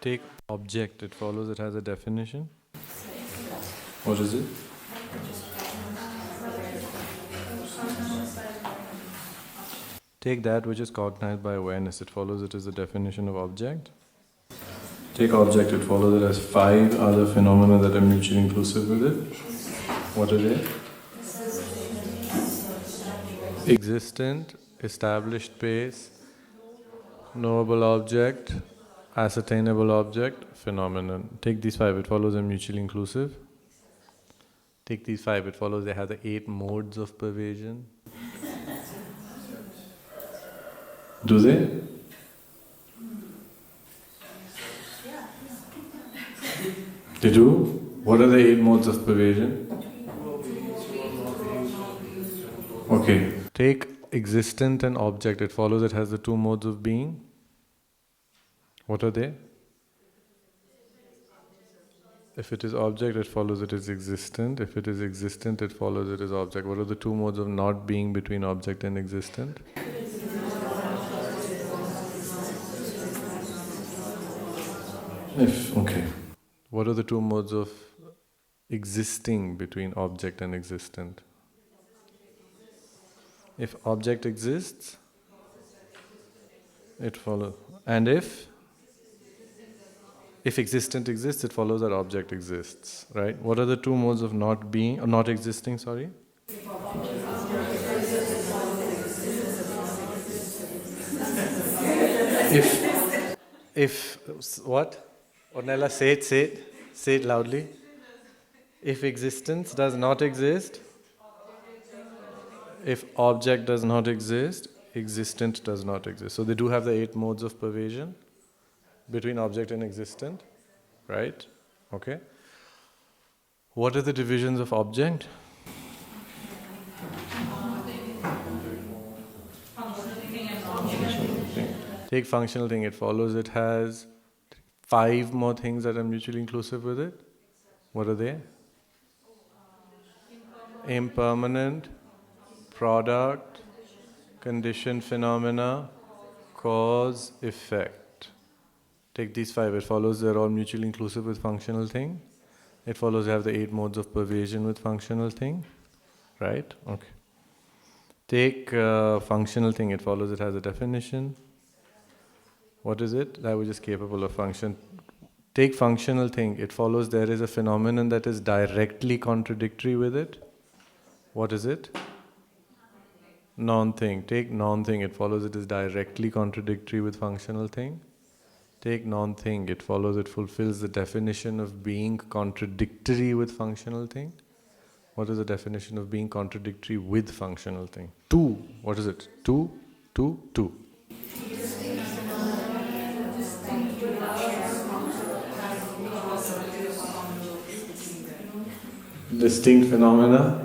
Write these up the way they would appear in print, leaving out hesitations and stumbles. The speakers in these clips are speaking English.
Take object, it follows it has a definition. What is it? Take that which is cognized by awareness, it follows it as the definition of object. Take object, it follows it as 5 other phenomena that are mutually inclusive with it. What are they? Existent, established space, knowable object, ascertainable object, phenomenon. Take these 5, it follows them mutually inclusive. Take these 5, it follows they have the 8 modes of pervasion. Do they? They do? What are the 8 modes of pervasion? Okay. Take existent and object, it follows it has the 2 modes of being. What are they? If it is object, it follows it is existent. If it is existent, it follows it is object. What are the 2 modes of not being between object and existent? Okay. What are the 2 modes of existing between object and existent? If object exists, it follows. And if existent exists, it follows that object exists, right? What are the 2 modes of not being, or not existing, sorry? If what? Ornella, say it loudly. If existence does not exist, if object does not exist, existent does not exist. So they do have the 8 modes of pervasion between object and existent, right? Okay. What are the divisions of object? Take functional thing, it follows it has 5 more things that are mutually inclusive with it. What are they? Impermanent, product, condition, phenomena, cause, effect. Take these 5, it follows they're all mutually inclusive with functional thing. It follows they have the 8 modes of pervasion with functional thing, right? Okay. Take functional thing, it follows it has a definition. What is it? That which is capable of function. Take functional thing, it follows there is a phenomenon that is directly contradictory with it. What is it? Non-thing. Take non-thing, it follows it is directly contradictory with functional thing. Take non-thing, it follows it fulfills the definition of being contradictory with functional thing. What is the definition of being contradictory with functional thing? 2. What is it? 2, 2, 2. Distinct phenomena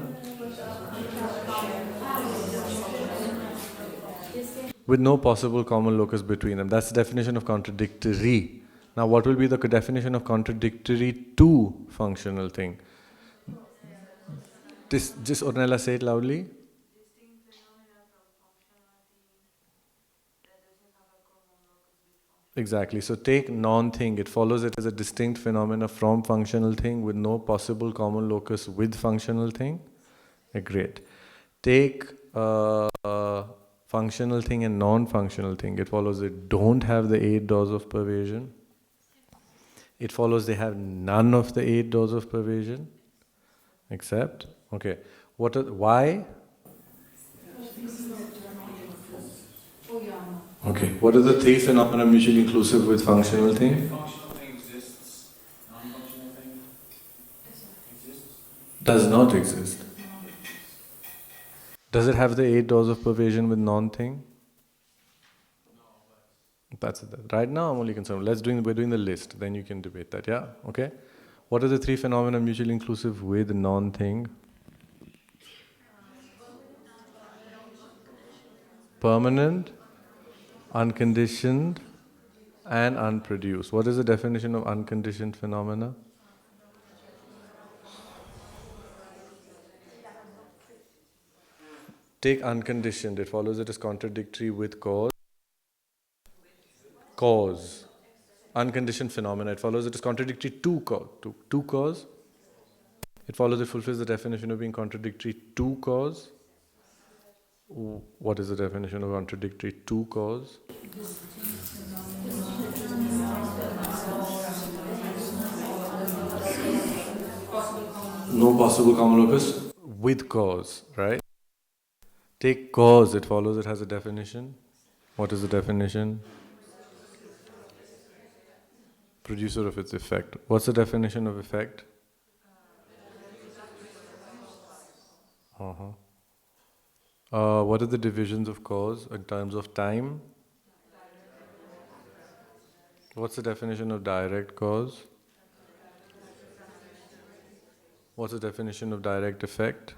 with no possible common locus between them. That's the definition of contradictory. Now what will be the definition of contradictory to functional thing? Just Ornella, say it loudly. Exactly. So take non-thing, it follows it as a distinct phenomena from functional thing with no possible common locus with functional thing. Great. Take functional thing and non-functional thing. It follows they don't have the 8 doors of pervasion. It follows they have none of the 8 doors of pervasion. Except, okay. Why? Okay. What are the 3 phenomena mutually inclusive with functional thing? Functional thing exists. Non-functional thing exists. Does not exist. Does it have the 8 doors of pervasion with non-thing? That's it. Right now I'm only concerned. We're doing the list, then you can debate that, yeah? Okay? What are the 3 phenomena mutually inclusive with non-thing? Permanent, unconditioned, and unproduced. What is the definition of unconditioned phenomena? Take unconditioned, it follows it is contradictory with cause. Cause. unconditioned phenomena. It follows it is contradictory to cause. It follows it fulfills the definition of being contradictory to cause. What is the definition of contradictory to cause? No possible common locus with cause, right? Take cause, it follows it has a definition. What is the definition? Producer of its effect. What's the definition of effect? What are the divisions of cause in terms of time? What's the definition of direct cause? What's the definition of direct effect?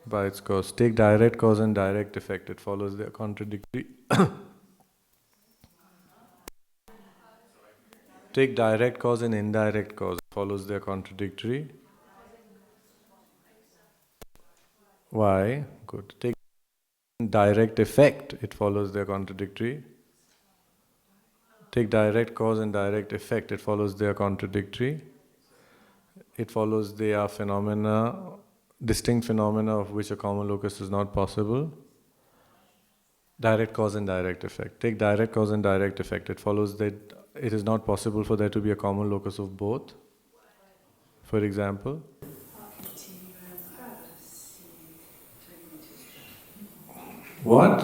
By its cause. Take direct cause and direct effect. It follows they are contradictory. Take direct cause and indirect cause. It follows they are contradictory. Why? Good. Take direct effect. It follows they are contradictory. Take direct cause and direct effect. It follows they are contradictory. It follows they are phenomena, distinct phenomena of which a common locus is not possible. Direct cause and direct effect. Take direct cause and direct effect. It follows that it is not possible for there to be a common locus of both. For example, what?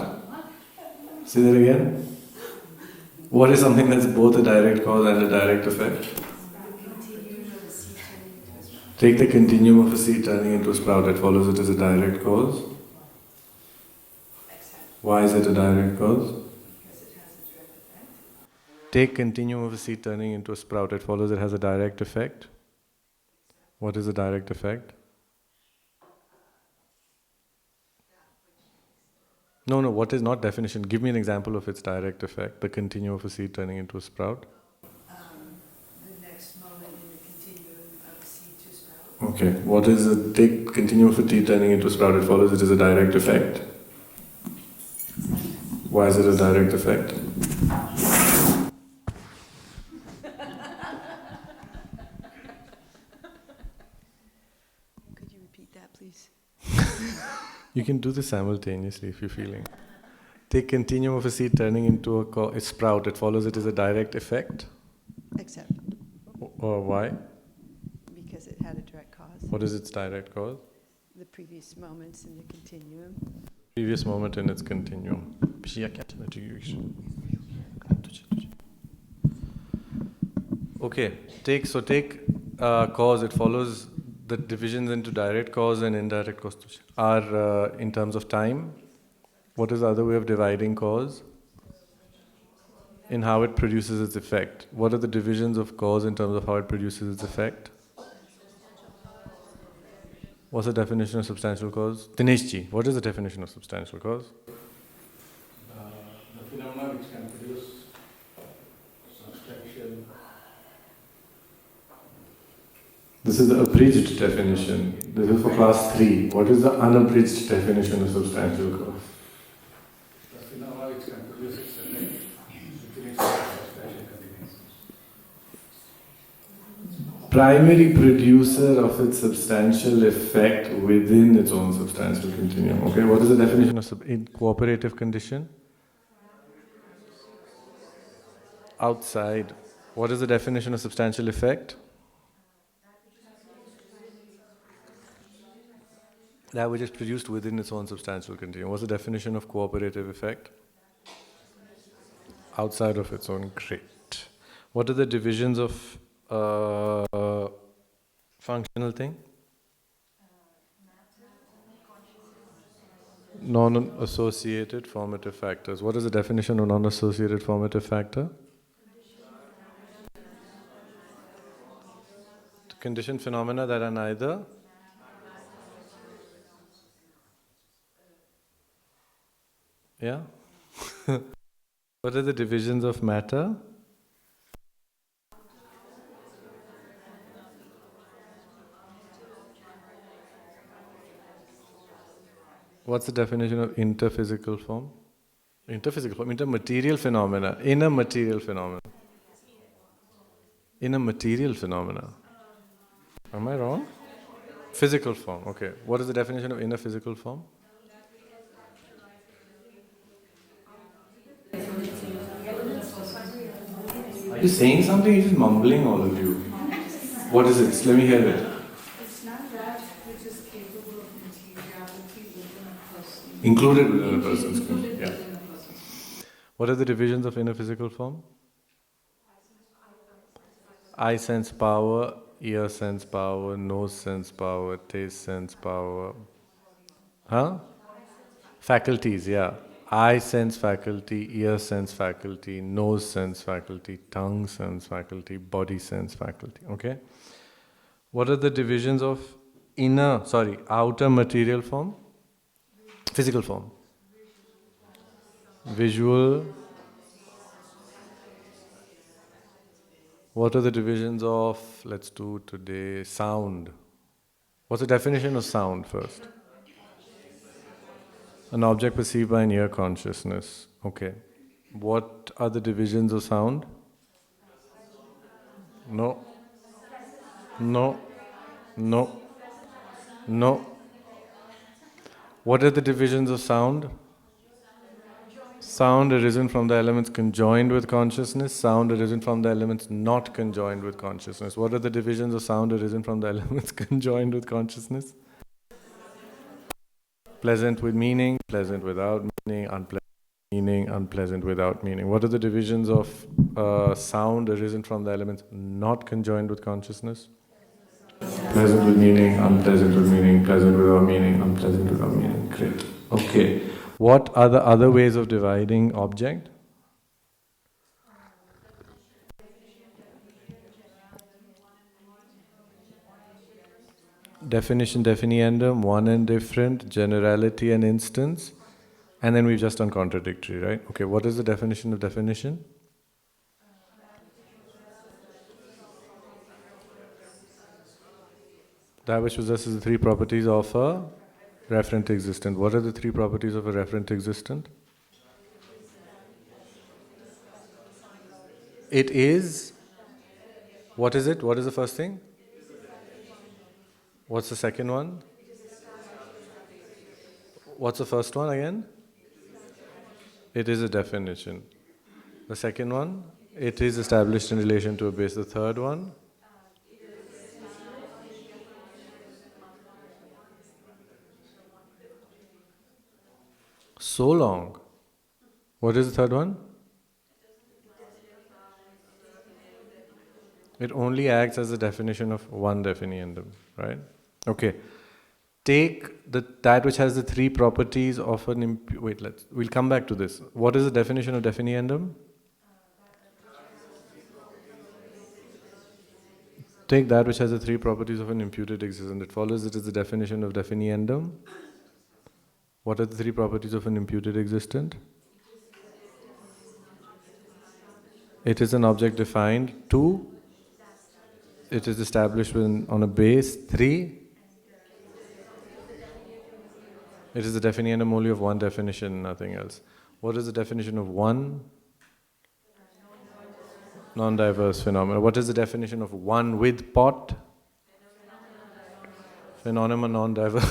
Say that again. What is something that's both a direct cause and a direct effect? Take the continuum of a seed turning into a sprout. It follows it as a direct cause. Why is it a direct cause? Take continuum of a seed turning into a sprout. It follows it has a direct effect. What is a direct effect? No, what is not definition? Give me an example of its direct effect. The continuum of a seed turning into a sprout. The next moment in the continuum of a seed to sprout. Okay, what is a take continuum of a seed turning into a sprout? It follows it is a direct effect. Why is it a direct effect? Could you repeat that, please? You can do this simultaneously if you're feeling. Take continuum of a seed turning into a sprout. It follows it is a direct effect. Except Or why? because it had a direct cause. What is its direct cause? The previous moments in the continuum. Previous moment in its continuum. Okay, take cause. It follows the divisions into direct cause and indirect cause are in terms of time. What is the other way of dividing cause? In how it produces its effect. What are the divisions of cause in terms of how it produces its effect? What's the definition of substantial cause? Dineshji, what is the definition of substantial cause? The phenomena which can produce substantial. This is the abridged definition. This is for class 3. What is the unabridged definition of substantial cause? The phenomena which can produce its effect within its substantial continuance. Primary producer of its substantial effect within its own substantial continuum. Okay, what is the definition of in cooperative condition? Outside. What is the definition of substantial effect? That which is produced within its own substantial continuum. What's the definition of cooperative effect? Outside of its own. Great. What are the divisions of functional thing? Non-associated formative factors. What is the definition of non-associated formative factor? Conditioned phenomena that are neither yeah? What are the divisions of matter? What's the definition of interphysical form? Interphysical form, intermaterial phenomena, inner material phenomena. Inner material phenomena. Am I wrong? Physical form, okay. What is the definition of inner physical form? Are you saying something? You're just mumbling, all of you. What is it? Let me hear it. It's not that which is capable of materiality within a person. Included within a person's Included yeah. within a person. What are the divisions of inner physical form? Eye sense power, ear sense power, nose sense power, taste sense power. Huh? Faculties, yeah. Eye sense faculty, ear sense faculty, nose sense faculty, tongue sense faculty, body sense faculty. Okay? What are the divisions of outer material form? Physical form. Visual. What are the divisions of, let's do today, sound? What's the definition of sound first? An object perceived by an ear consciousness. Okay. What are the divisions of sound? No. No. No. No. What are the divisions of sound? Sound arisen from the elements conjoined with consciousness, sound arisen from the elements not conjoined with consciousness. What are the divisions of sound arisen from the elements conjoined with consciousness? Pleasant with meaning, pleasant without meaning, unpleasant without meaning. What are the divisions of sound arisen from the elements not conjoined with consciousness? Pleasant with meaning, unpleasant with meaning, pleasant without meaning, unpleasant without meaning. Great. Okay. What are the other ways of dividing object? Definition, definiendum, one and different, generality and instance, and then we've just done contradictory, right? Okay, what is the definition of definition? That which possesses the three properties of a referent existent. What are the three properties of a referent existent? It is, what is it? What is the first thing? What's the second one? What's the first one again? It is a definition. The second one? It is established in relation to a base. The third one? So long. What is the third one? It only acts as a definition of one definiendum, right? Okay. Take that which has the three properties of an we'll come back to this. What is the definition of definiendum? Take that which has the three properties of an imputed existence. It follows it is the definition of definiendum. What are the three properties of an imputed existent? It is an object defined. 2. It is established on a base. 3. It is the definiendum only of one definition, nothing else. What is the definition of one? Non-diverse phenomena. What is the definition of one with pot? Phenomena non-diverse.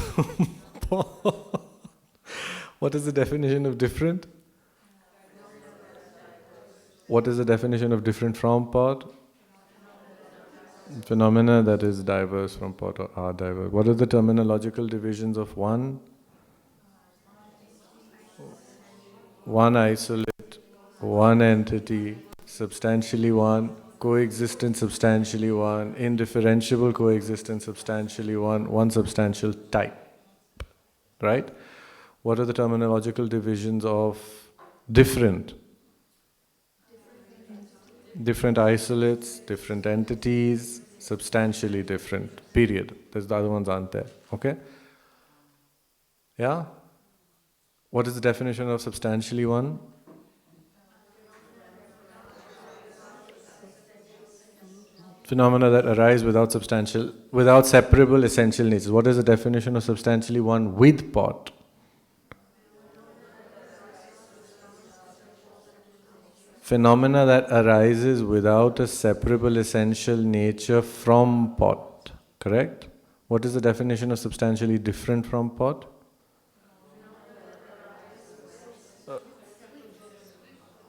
What is the definition of different? What is the definition of different from pot? Phenomena that is diverse from pot or are diverse. What are the terminological divisions of one? One isolate, one entity, substantially one, coexistent substantially one, indifferentiable coexistent substantially one substantial type. Right? What are the terminological divisions of different? Different isolates, different entities, substantially different, period. There's the other ones aren't there. Okay? Yeah? What is the definition of substantially one? Phenomena that arise without separable essential natures. What is the definition of substantially one with pot? Phenomena that arises without a separable essential nature from pot. Correct? What is the definition of substantially different from pot?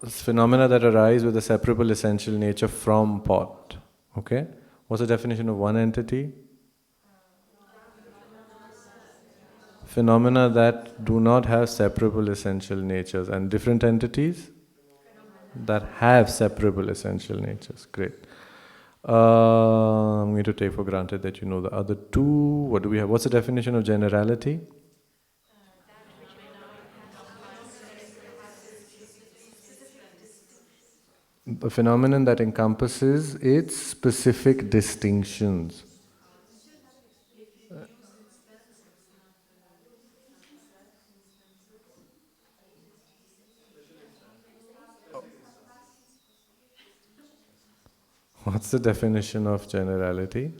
It's phenomena that arise with a separable essential nature from pot. Okay? What's the definition of one entity? Phenomena that do not have separable essential natures, and different entities that have separable essential natures. Great. I'm going to take for granted that you know the other two. What do we have? What's the definition of generality? The phenomenon that encompasses its specific distinctions. What's the definition of generality?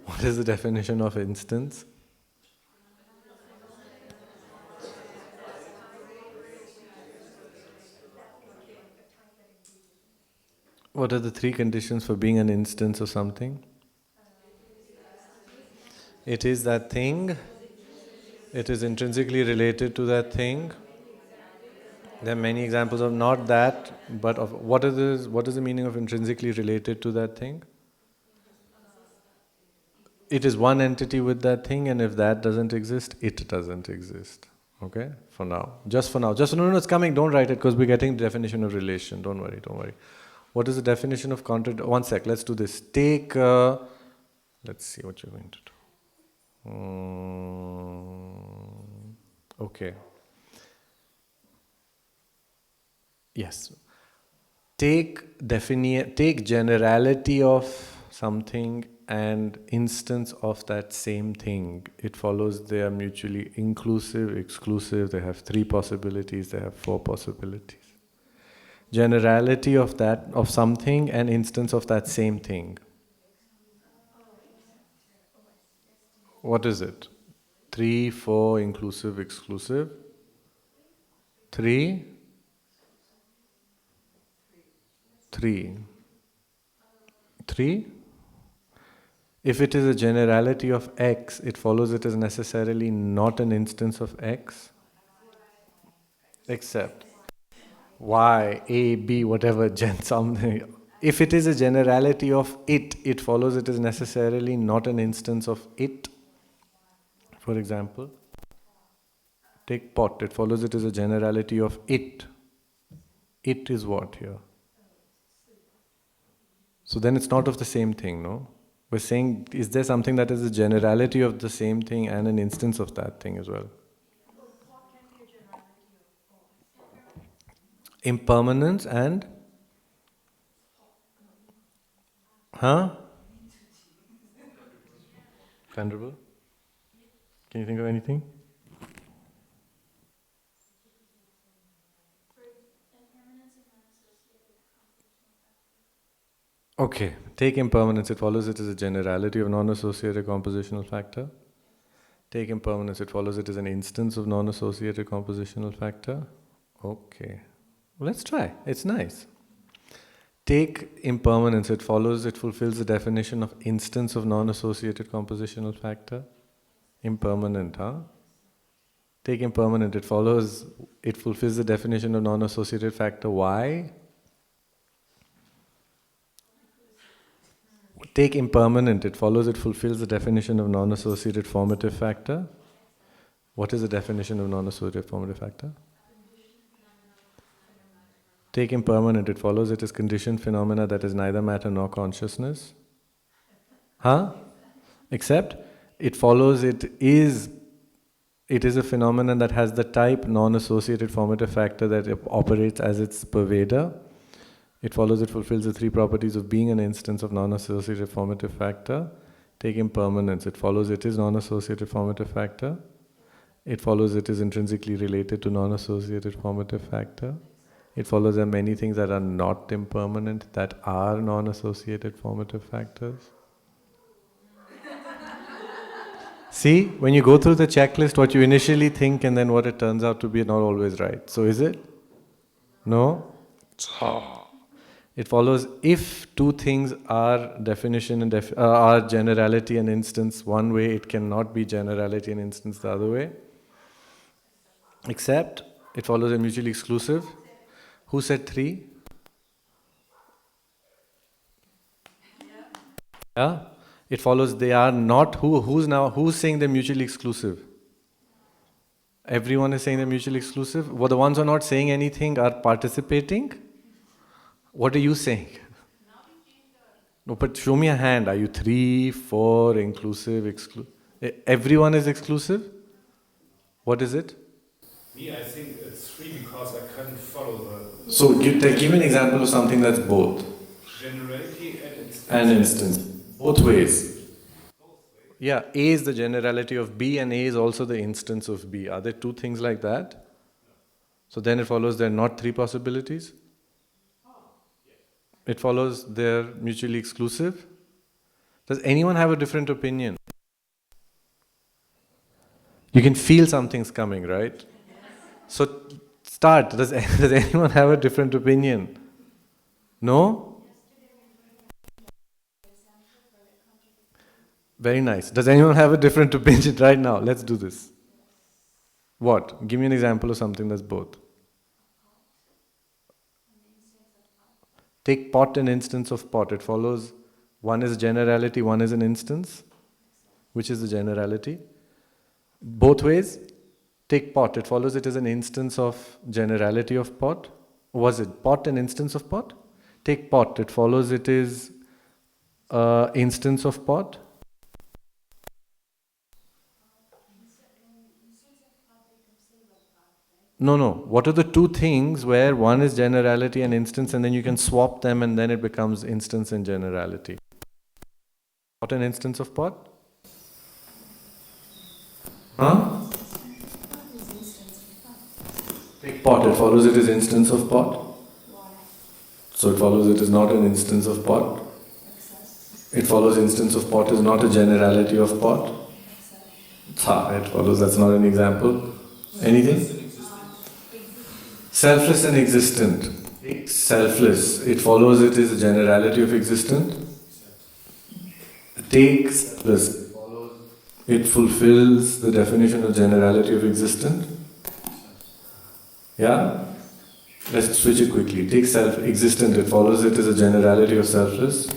What is the definition of instance? What are the three conditions for being an instance of something? It is that thing. It is intrinsically related to that thing. There are many examples of not that, but of what is the meaning of intrinsically related to that thing? It is one entity with that thing, and if that doesn't exist, it doesn't exist. Okay? For now. Just for now. No, it's coming. Don't write it because we're getting the definition of relation. Don't worry. What is the definition of contradiction? One sec, let's do this. Let's see what you're going to do. Okay. Yes. Take generality of something and instance of that same thing. It follows they are mutually inclusive, exclusive, they have 3 possibilities, they have 4 possibilities. Generality of something and instance of that same thing. What is it? 3, 4, inclusive, exclusive. 3. If it is a generality of X, it follows it is necessarily not an instance of X, except Y, A, B, whatever, something. If it is a generality of it, it follows it is necessarily not an instance of it. For example, take pot, it follows it is a generality of it. It is what here? So then it's not of the same thing, no? We're saying, is there something that is a generality of the same thing and an instance of that thing as well? Impermanence and? Venerable? Can you think of anything? Okay, take impermanence, it follows it as a generality of non-associated compositional factor. Take impermanence, it follows it as an instance of non-associated compositional factor. Okay, let's try, it's nice. Take impermanence, it fulfills the definition of instance of non-associated compositional factor. Impermanent, Take impermanent, it fulfills the definition of non-associated factor. Why? Take impermanent, it fulfills the definition of non-associated formative factor. What is the definition of non-associated formative factor? Take impermanent, it follows it is conditioned phenomena that is neither matter nor consciousness. Except, it follows it is a phenomenon that has the type non-associated formative factor that operates as its pervader. It follows it fulfills the 3 properties of being an instance of non-associated formative factor. Take impermanence, it follows it is non-associated formative factor. It follows it is intrinsically related to non-associated formative factor. It follows there are many things that are not impermanent that are non-associated formative factors. See, when you go through the checklist, what you initially think and then what it turns out to be not always right. So is it? No? It follows if two things are definition and are generality and instance one way, it cannot be generality and instance the other way. Except it follows a mutually exclusive. Who said 3? Yeah? It follows they are not who's saying they're mutually exclusive? Everyone is saying they're mutually exclusive. Well, the ones who are not saying anything are participating. What are you saying? No, but show me a hand. Are you 3, 4, inclusive, exclusive? Everyone is exclusive? What is it? Me, I think it's 3 because I couldn't follow the So give an example of something that's both. generality and instance. An instance. Both ways. Yeah, A is the generality of B and A is also the instance of B. Are there two things like that? So then it follows there are not 3 possibilities? It follows they're mutually exclusive? Does anyone have a different opinion? You can feel something's coming, right? So start. Does anyone have a different opinion? No? Very nice. Does anyone have a different opinion right now? Let's do this. What? Give me an example of something that's both. Take pot and instance of pot. It follows one is generality, one is an instance. Which is the generality? Both ways. Take pot. It follows it is an instance of generality of pot. Was it pot an instance of pot? Take pot. It follows it is instance of pot. No. What are the two things where one is generality and instance and then you can swap them and then it becomes instance and generality? What an instance of pot? Huh? Take pot, it follows it is instance of pot. So it follows it is not an instance of pot. It follows instance of pot is not a generality of pot. It follows that's not an example. Anything? Selfless and existent. Selfless. It follows it is a generality of existent. Take selfless. It fulfills the definition of generality of existent. Yeah? Let's switch it quickly. Take self-existent. It follows it is a generality of selfless. It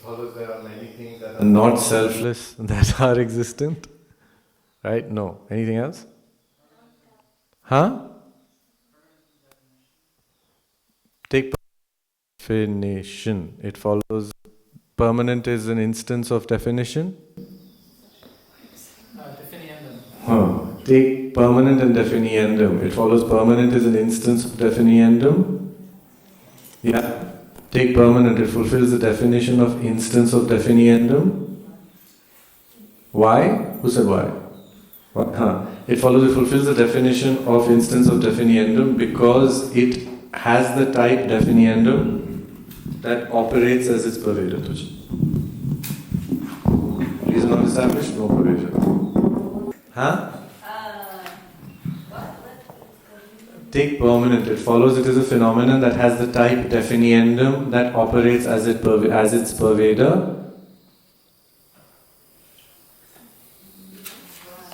follows there are many things that are not selfless that are existent. Right? No. Anything else? Huh? Take definition. It follows permanent is an instance of definition. Take permanent and definiendum. It follows permanent is an instance of definiendum. Yeah. Take permanent. It fulfills the definition of instance of definiendum. Why? Who said why? It follows, it fulfills the definition of instance of definiendum because it has the type definiendum that operates as its pervader. Reason not established? No pervader. Take permanent. It follows it is a phenomenon that has the type definiendum that operates as its pervader.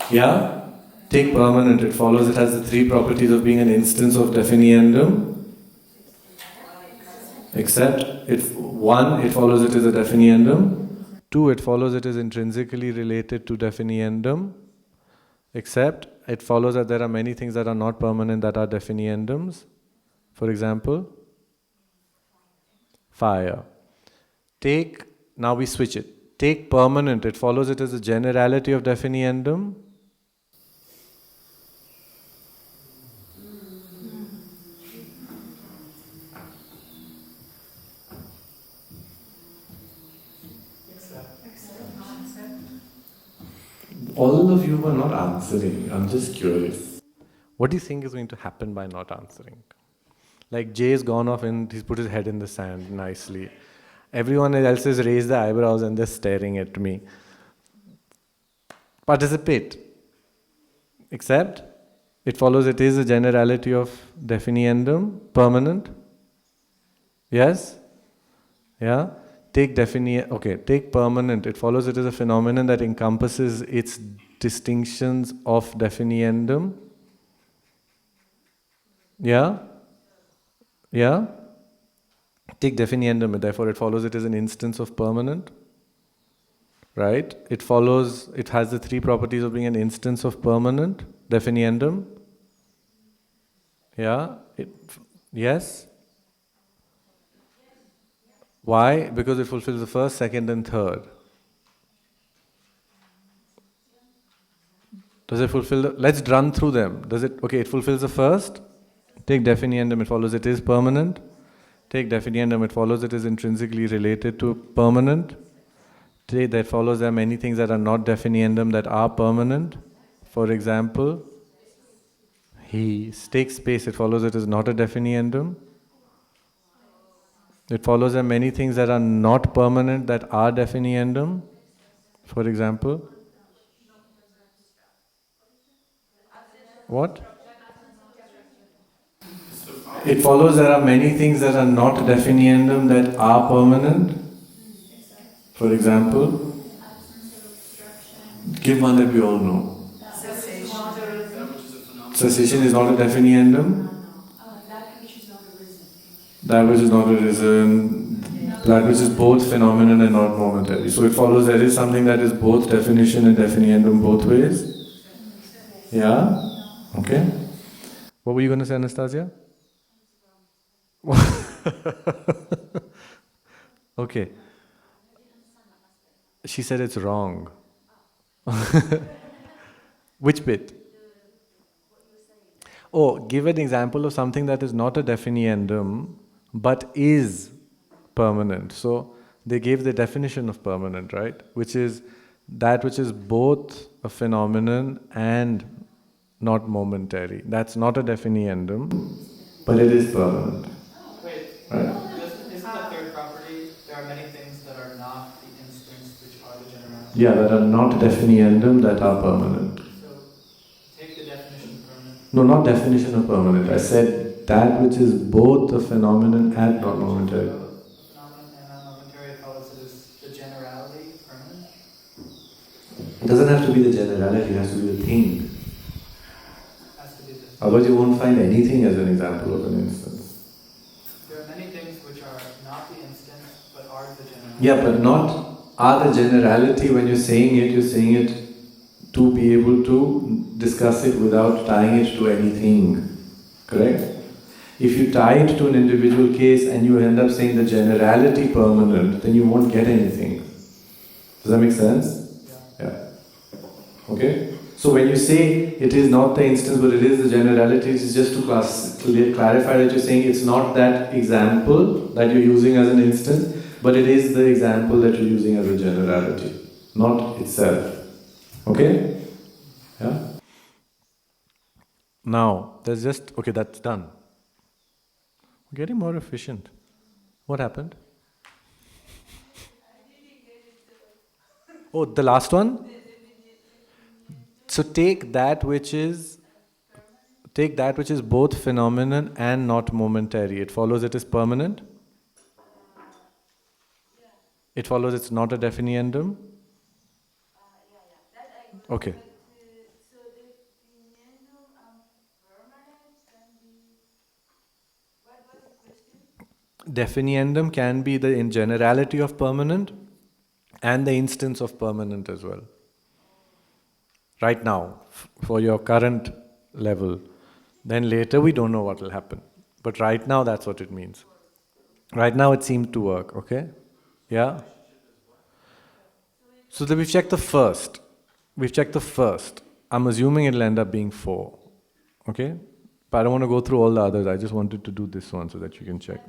Yeah? Take permanent. It follows it has the 3 properties of being an instance of definiendum. Except, it follows it is a definiendum. 2, it follows it is intrinsically related to definiendum. Except, it follows that there are many things that are not permanent that are definiendums. For example, fire. Now we switch it. Take permanent. It follows it as a generality of definiendum. All of you were not answering. I'm just curious. What do you think is going to happen by not answering? Like Jay's gone off and he's put his head in the sand nicely. Everyone else has raised their eyebrows and they're staring at me. Participate. Except, it follows it is a generality of definiendum, permanent. Yes? Yeah? Take take permanent. It follows it is a phenomenon that encompasses its distinctions of definiendum. Yeah? Yeah? Take definiendum, therefore it follows it is an instance of permanent. Right? It has the three properties of being an instance of permanent, definiendum. Yeah? Yes? Why? Because it fulfills the first, second, and third. Does it fulfill let's run through them. It fulfills the first. Take definiendum, it follows it is permanent. Take definiendum, it follows it is intrinsically related to permanent. That follows there are many things that are not definiendum that are permanent. For example, take space, it follows it is not a definiendum. It follows there are many things that are not permanent that are definiendum. For example, what? It follows there are many things that are not definiendum that are permanent. For example, give one that we all know. Cessation is not a definiendum. That which is not arisen. That which is both phenomenon and not momentary. So it follows there is something that is both definition and definiendum both ways. Yeah? Okay. What were you going to say, Anastasia? Okay. She said it's wrong. Which bit? Oh, give an example of something that is not a definiendum but is permanent. So they gave the definition of permanent, right? Which is that which is both a phenomenon and not momentary. That's not a definiendum, but it is permanent. Wait, right? isn't the third property, there are many things that are not the instance which are the generality? Yeah, that are not definiendum that are permanent. So, take the definition of permanent. No, not definition of permanent. I said that which is both a phenomenon and not momentary. Phenomenon and not momentary follows it as the generality, permanent? It doesn't have to be the generality, it has to be the thing. Has to be the... Otherwise you won't find anything as an example of an instance. There are many things which are not the instance, but are the generality. Yeah, but not are the generality. When you're saying it to be able to discuss it without tying it to anything. Correct? If you tie it to an individual case and you end up saying the generality permanent, then you won't get anything. Does that make sense? Yeah. Okay? So when you say it is not the instance but it is the generality, it's just to clarify that you're saying it's not that example that you're using as an instance, but it is the example that you're using as a generality, not itself. Okay? Yeah? Now, that's done. We're getting more efficient. What happened? Oh, the last one? So take that which is both phenomenon and not momentary. It follows it is permanent. It follows it's not a definiendum. Okay. So definiendum and permanent can be. What was the question? Definiendum can be the in generality of permanent and the instance of permanent as well. Right now, for your current level. Then later we don't know what will happen. But right now that's what it means. Right now it seemed to work, okay? Yeah? So then we've checked the first. I'm assuming it'll end up being 4. Okay? But I don't want to go through all the others. I just wanted to do this one so that you can check.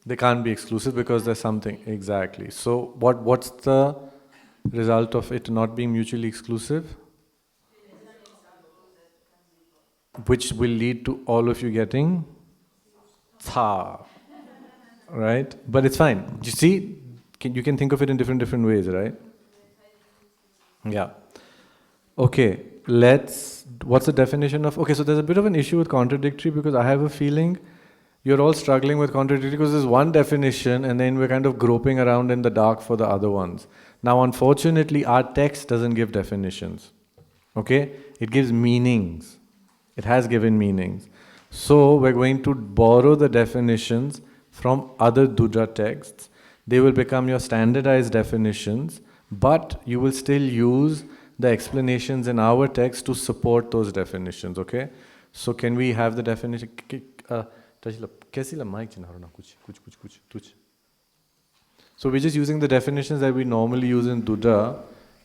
They can't be exclusive because there's something. Exactly. So what's the result of it not being mutually exclusive? Which will lead to all of you getting tha. right? But it's fine. You see, you can think of it in different ways, right? Yeah. Okay, what's the definition of, okay, so there's a bit of an issue with contradictory because I have a feeling you're all struggling with contradictory because there's one definition and then we're kind of groping around in the dark for the other ones. Now, unfortunately, our text doesn't give definitions, okay? It gives meanings. It has given meanings. So, we're going to borrow the definitions from other Dudra texts. They will become your standardized definitions, but you will still use the explanations in our text to support those definitions, okay? So can we have the definition? So we're just using the definitions that we normally use in Dudra.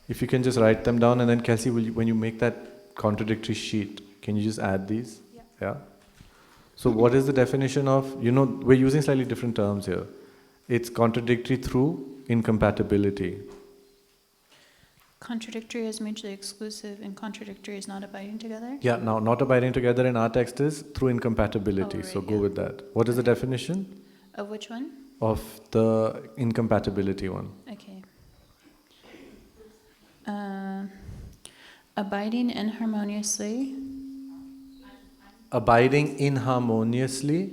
If you can just write them down, and then Kelsey, when you make that contradictory sheet, can you just add these? Yeah? So what is the definition of, we're using slightly different terms here. It's contradictory through incompatibility. Contradictory is mutually exclusive and contradictory is not abiding together? Yeah, now not abiding together in our text is through incompatibility. Oh, right, so go yeah. with that. What is the definition? Of which one? Of the incompatibility one. Okay. Abiding inharmoniously Abiding inharmoniously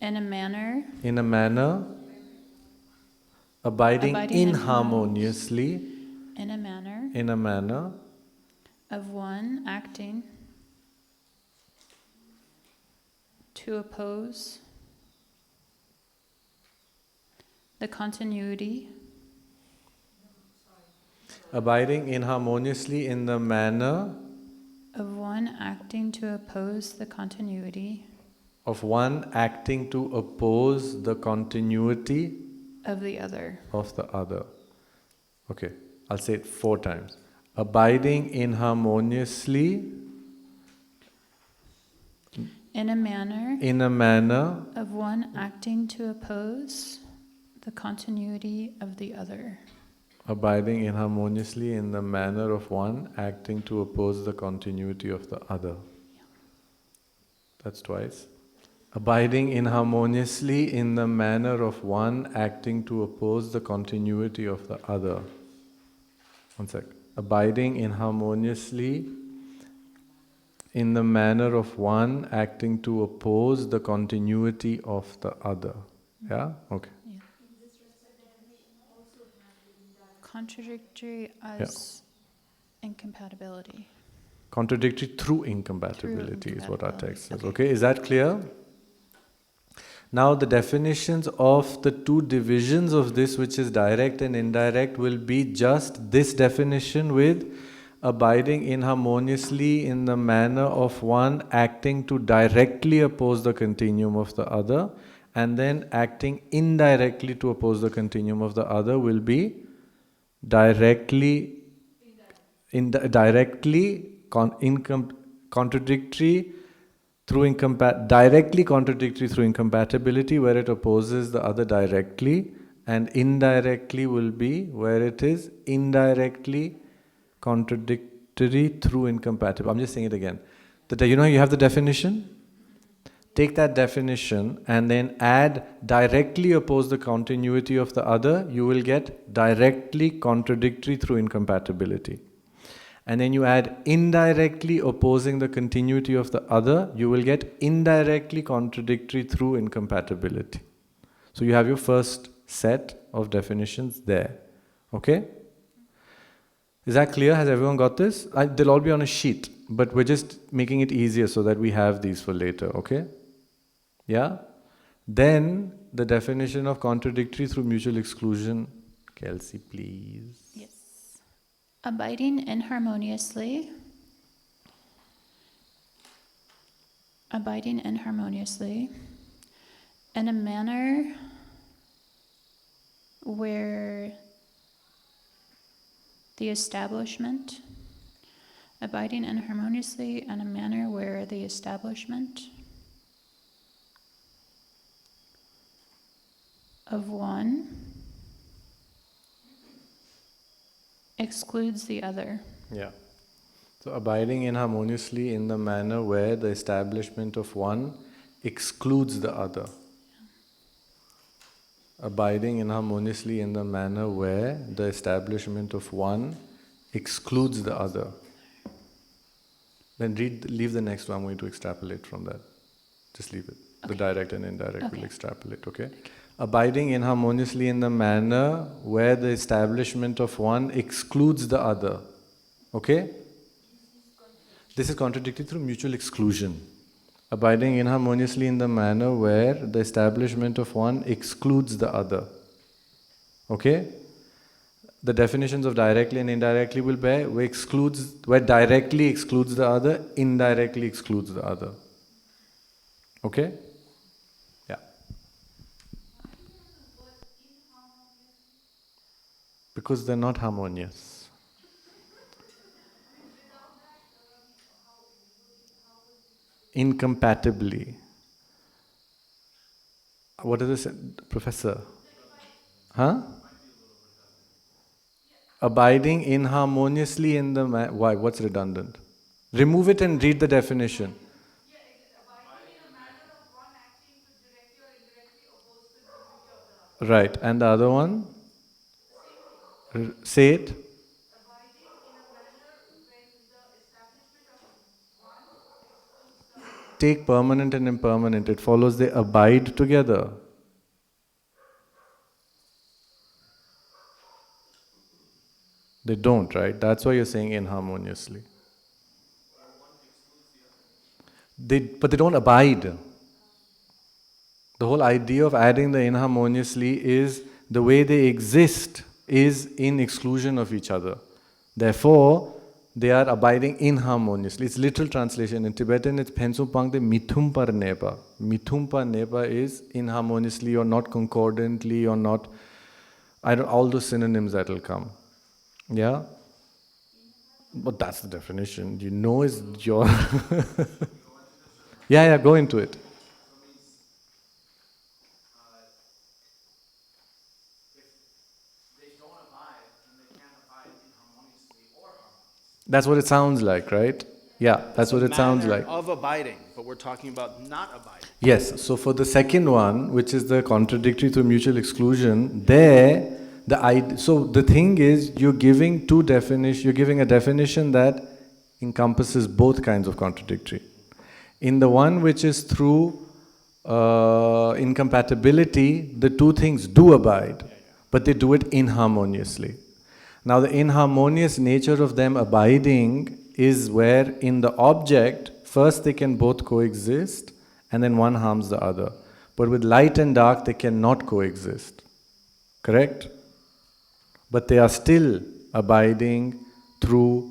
in a manner in a manner. Abiding Abiding inharmoniously in a manner in a manner of one acting to oppose the continuity abiding inharmoniously in the manner of one acting to oppose the continuity of one acting to oppose the continuity of the other. of the other. Okay, I'll say it 4 times. Abiding inharmoniously In a manner in a manner of one acting to oppose the continuity of the other. abiding inharmoniously in the manner of one acting to oppose the continuity of the other. That's twice. Abiding inharmoniously in the manner of one acting to oppose the continuity of the other. One sec. Abiding inharmoniously in the manner of one acting to oppose the continuity of the other. Yeah? Okay. Contradictory as incompatibility. Contradictory through incompatibility is what our text says. Okay. Okay, is that clear? Now the definitions of the 2 divisions of this, which is direct and indirect, will be just this definition with abiding inharmoniously in the manner of one acting to directly oppose the continuum of the other, and then acting indirectly to oppose the continuum of the other will be contradictory through directly contradictory through incompatibility, where it opposes the other directly, and indirectly will be where it is indirectly contradictory through incompatible. I'm just saying it again. You have the definition? Take that definition and then add directly oppose the continuity of the other, you will get directly contradictory through incompatibility. And then you add indirectly opposing the continuity of the other, you will get indirectly contradictory through incompatibility. So you have your first set of definitions there. Okay? Is that clear? Has everyone got this? They'll all be on a sheet, but we're just making it easier so that we have these for later. Okay? Yeah? Then the definition of contradictory through mutual exclusion. Kelsey, please. Yes. Abiding inharmoniously in a manner where the establishment of one excludes the other. Yeah. So abiding inharmoniously in the manner where the establishment of one excludes the other. abiding inharmoniously in the manner where the establishment of one excludes the other. Then leave the next one. I'm going to extrapolate from that. Just leave it. The direct and indirect will extrapolate, okay? Abiding inharmoniously in the manner where the establishment of one excludes the other. Okay? This is contradictory through mutual exclusion. Abiding inharmoniously in the manner where the establishment of one excludes the other. Okay? The definitions of directly and indirectly will bear where directly excludes the other, indirectly excludes the other. Okay? Yeah. Because they're not harmonious. Incompatibly. What does this, Professor? Huh? Abiding inharmoniously in the why? What's redundant? Remove it and read the definition. Right. And the other one? Say it. Take permanent and impermanent. It follows they abide together. They don't, right? That's why you're saying inharmoniously. But they don't abide. The whole idea of adding the inharmoniously is the way they exist is in exclusion of each other. Therefore, they are abiding inharmoniously. It's literal translation. In Tibetan, it's Pensumpangde mithumpa nepa. Mithumpa nepa is inharmoniously or not concordantly or not. All those synonyms that will come. Yeah? But that's the definition. You know is your... yeah, go into it. That's what it sounds like, right? Yeah, that's what it sounds like. Of abiding, but we're talking about not abiding. Yes, so for the second one, which is the contradictory through mutual exclusion, there, so the thing is, you're giving you're giving a definition that encompasses both kinds of contradictory. In the one which is through incompatibility, the two things do abide, but they do it inharmoniously. Now the inharmonious nature of them abiding is where in the object, first they can both coexist and then one harms the other. But with light and dark they cannot coexist. Correct? But they are still abiding through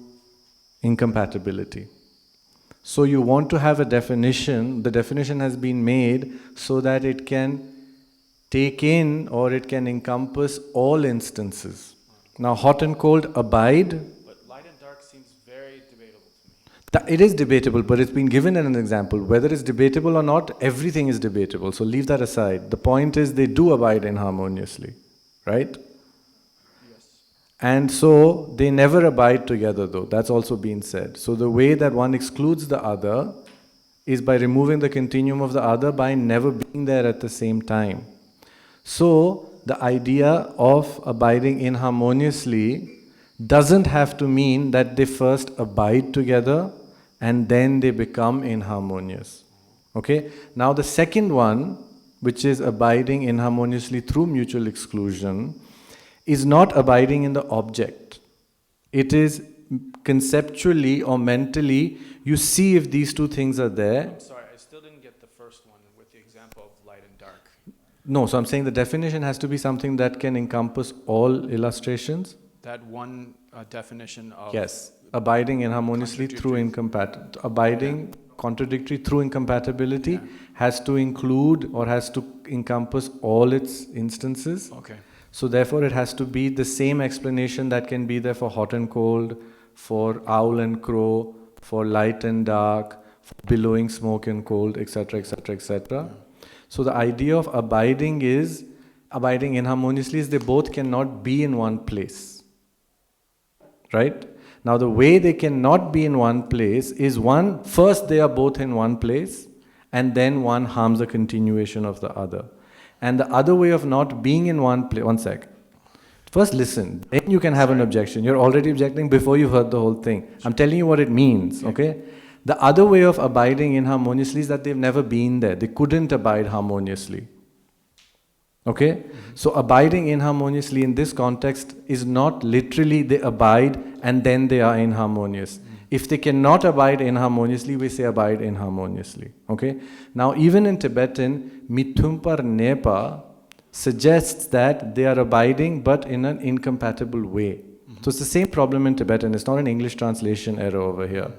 incompatibility. So you want to have a definition, the definition has been made so that it can take in or it can encompass all instances. Now, hot and cold abide. But light and dark seems very debatable to me. It is debatable, but it's been given as an example. Whether it's debatable or not, everything is debatable. So leave that aside. The point is they do abide inharmoniously, right? Yes. And so they never abide together though. That's also been said. So the way that one excludes the other is by removing the continuum of the other by never being there at the same time. So the idea of abiding inharmoniously doesn't have to mean that they first abide together and then they become inharmonious. Okay? Now the second one, which is abiding inharmoniously through mutual exclusion, is not abiding in the object. It is conceptually or mentally, you see if these two things are there. I'm sorry, I still didn't get the first one with the example of light and dark. No, so I'm saying the definition has to be something that can encompass all illustrations. That one definition of... Yes, abiding inharmoniously through contradictory through incompatibility has to include or has to encompass all its instances. Okay. So therefore it has to be the same explanation that can be there for hot and cold, for owl and crow, for light and dark, for billowing smoke and cold, etc., etc., etc. So the idea of abiding inharmoniously is they both cannot be in one place. Right? Now the way they cannot be in one place is first they are both in one place and then one harms the continuation of the other. and the other way of not being in one place. One sec. First listen, then you can have an objection. You're already objecting before you've heard the whole thing. I'm telling you what it means, okay? The other way of abiding inharmoniously is that they've never been there. They couldn't abide harmoniously. Okay? So abiding inharmoniously in this context is not literally they abide and then they are inharmonious. If they cannot abide inharmoniously, we say abide inharmoniously. Okay? Now even in Tibetan, Mithumpar Nepa suggests that they are abiding but in an incompatible way. So it's the same problem in Tibetan. It's not an English translation error over here.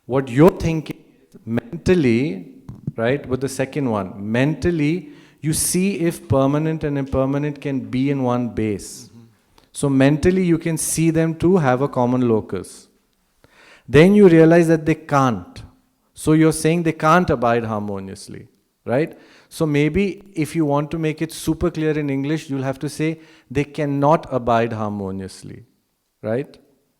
What you're thinking mentally, right, with the second one, mentally, you see if permanent and impermanent can be in one base. So mentally you can see them to have a common locus. Then you realize that they can't. So you're saying they can't abide harmoniously, right? So maybe if you want to make it super clear in English, you'll have to say they cannot abide harmoniously, right?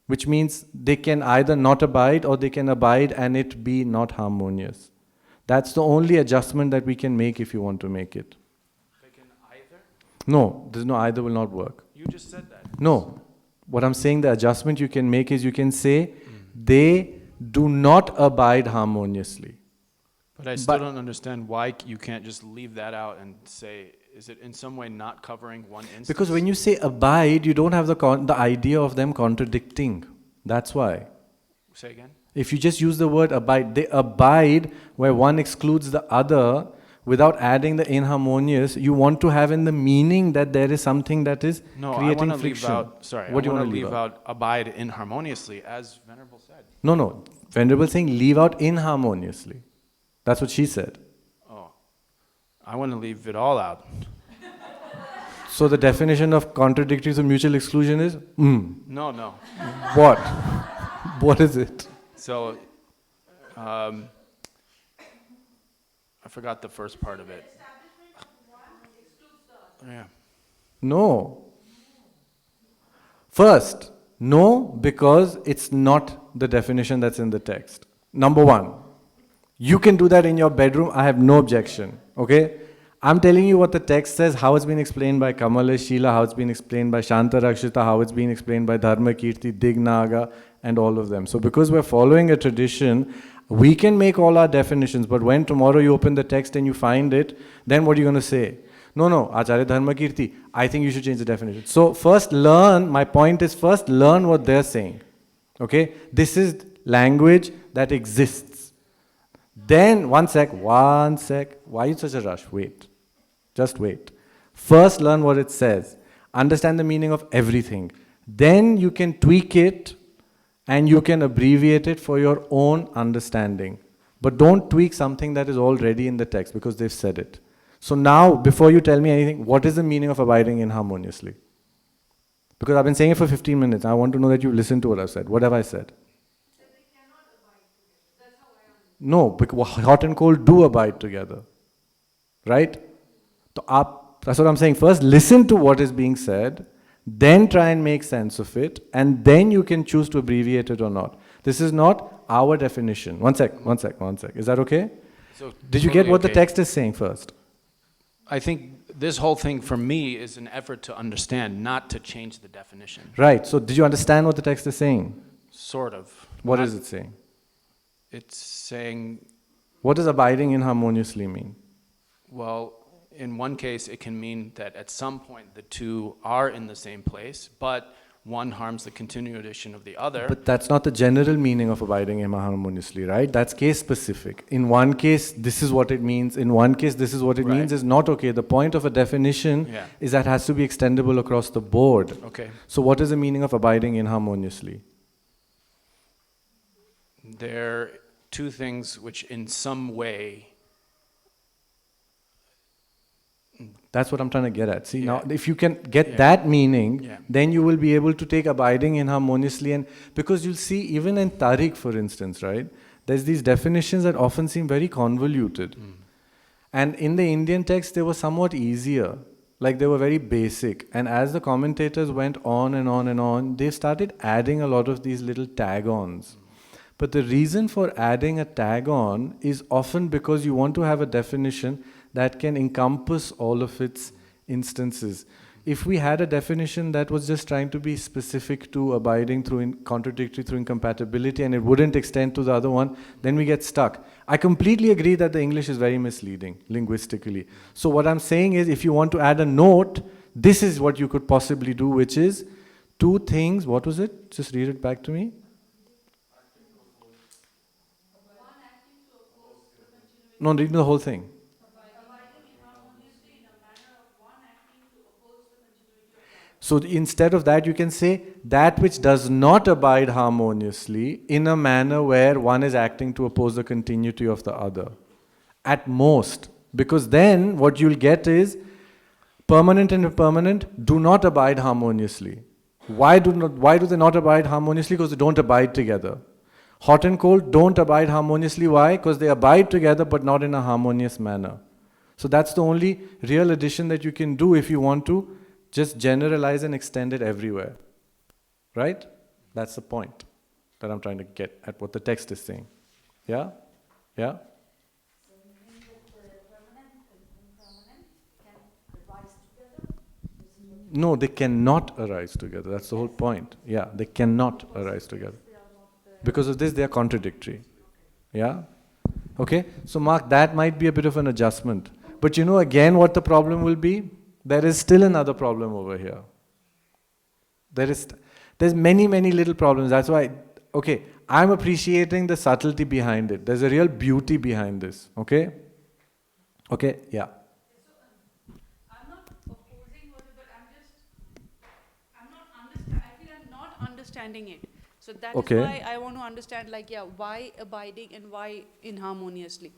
Which means they can either not abide or they can abide and it be not harmonious. That's the only adjustment that we can make if you want to make it. They can either? No, there's no either will not work. You just said that. No. What I'm saying, the adjustment you can make is you can say they do not abide harmoniously. But I still But- don't understand why you can't just leave that out and say, is it in some way not covering one instance? Because when you say abide, you don't have the idea of them contradicting. That's why. Say again? If you just use the word abide, they abide where one excludes the other without adding the inharmonious. You want to have in the meaning that there is something that is No, I creating want to leave friction. out, sorry, What do you I want want to to leave out abide inharmoniously, as Venerable said. No. Venerable saying leave out inharmoniously. That's what she said. Oh, I want to leave it all out. So the definition of contradictory to mutual exclusion is No. what? What is it? So, I forgot the first part of it. Yeah. No. First, no, because it's not the definition that's in the text. Number one, you can do that in your bedroom, I have no objection, okay? I'm telling you what the text says, how it's been explained by Kamala Sheila, how it's been explained by Shanta Rakshita, how it's been explained by Dharma Kirti, Dignaga, and all of them. So because we're following a tradition, we can make all our definitions, but when tomorrow you open the text and you find it, then what are you going to say? No, Acharya Dharma Kirti, I think you should change the definition. So first learn, my point is first learn what they're saying. Okay? This is language that exists. Then, one sec, why are you such a rush? Wait. Just wait. First learn what it says. Understand the meaning of everything. Then you can tweak it and you can abbreviate it for your own understanding. But don't tweak something that is already in the text because they've said it. So now, before you tell me anything, what is the meaning of abiding inharmoniously? Because I've been saying it for 15 minutes. I want to know that you listened to what I've said. What have I said? No, because hot and cold do abide together. Right? So that's what I'm saying. First, listen to what is being said, then try and make sense of it, and then you can choose to abbreviate it or not. This is not our definition. One sec. Is that okay? So Did you get totally what the okay. text is saying first? I think this whole thing for me is an effort to understand, not to change the definition. Right. So did you understand what the text is saying? Sort of. What Not- is it saying? It's saying, What does abiding inharmoniously mean? well, in one case it can mean that at some point the two are in the same place, but one harms the continuation of the other. But that's not the general meaning of abiding inharmoniously, right? That's case specific. In one case, this is what it means. In one case, this is what it Right. means is not okay. The point of a definition Yeah. is that it has to be extendable across the board. Okay. So what is the meaning of abiding inharmoniously? There are two things which in some way, That's what I'm trying to get at. See, Yeah. now if you can get Yeah. that meaning, Yeah. then you will be able to take abiding inharmoniously. And because you'll see, even in Tariq, for instance, right, there's these definitions that often seem very convoluted. And in the Indian text, they were somewhat easier. Like they were very basic. And as the commentators went on and on and on, they started adding a lot of these little tag-ons. But the reason for adding a tag-on is often because you want to have a definition that can encompass all of its instances. If we had a definition that was just trying to be specific to abiding through contradictory through incompatibility and it wouldn't extend to the other one, then we get stuck. I completely agree that the English is very misleading linguistically. So what I'm saying is, if you want to add a note, this is what you could possibly do, which is two things. What was it? Just read it back to me. No, read the whole thing. So instead of that, you can say that which does not abide harmoniously in a manner where one is acting to oppose the continuity of the other. At most. Because then what you'll get is permanent and impermanent do not abide harmoniously. Why do they not abide harmoniously? Because they don't abide together. Hot and cold don't abide harmoniously. Why? Because they abide together but not in a harmonious manner. So that's the only real addition that you can do if you want to just generalize and extend it everywhere. Right? That's the point that I'm trying to get at what the text is saying. Yeah? Yeah? So you mean that permanent and impermanent can arise together? This is what No, they cannot arise together. That's the whole point. Yeah, they cannot arise together. they are not Because of this, they are contradictory. Yeah? Okay? So, Mark, that might be a bit of an adjustment. But you know, again, what the problem will be? There is still another problem over here. There's many, many little problems. That's why, okay, I'm appreciating the subtlety behind it. There's a real beauty behind this. Okay? Okay? Yeah. I'm not opposing what, but I feel I'm not understanding it. So that Okay. is why I want to understand, like, yeah, why abiding and why inharmoniously.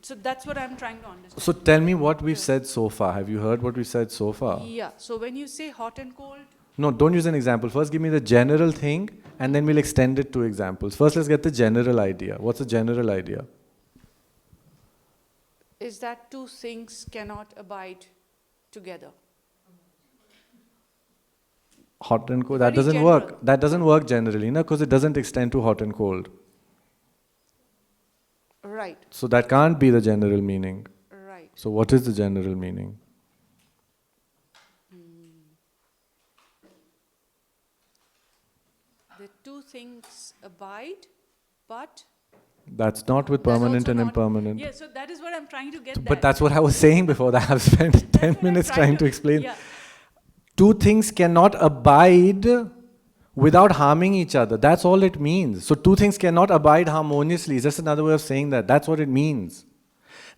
So that's what I'm trying to understand. So tell me what we've said so far. Have you heard what we've said so far? Yeah, so when you say hot and cold, No, don't use an example. First give me the general thing and then we'll extend it to examples. First let's get the general idea. What's the general idea? is that two things cannot abide together. Hot and cold, that Very doesn't general. work. That doesn't work generally, because it doesn't extend to hot and cold. Right, So that can't be the general meaning. right. So what is the general meaning? The two things abide, but That's not with That's permanent also and not- impermanent. yeah, so that is what I'm trying to get. But that's what I was saying before that. I've spent 10 That's what I'm minutes trying to explain. Yeah, Two things cannot abide without harming each other. That's all it means. So two things cannot abide harmoniously. It's just another way of saying that. That's what it means.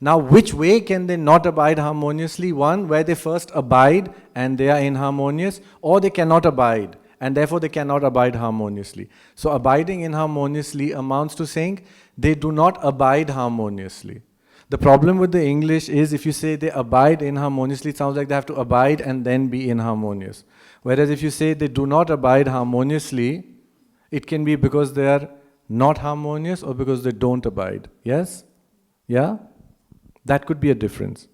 Now, which way can they not abide harmoniously? One, where they first abide and they are inharmonious, or they cannot abide and therefore they cannot abide harmoniously. So abiding inharmoniously amounts to saying they do not abide harmoniously. The problem with the English is if you say they abide inharmoniously, it sounds like they have to abide and then be inharmonious. Whereas if you say they do not abide harmoniously, it can be because they are not harmonious or because they don't abide. Yes? Yeah? That could be a difference.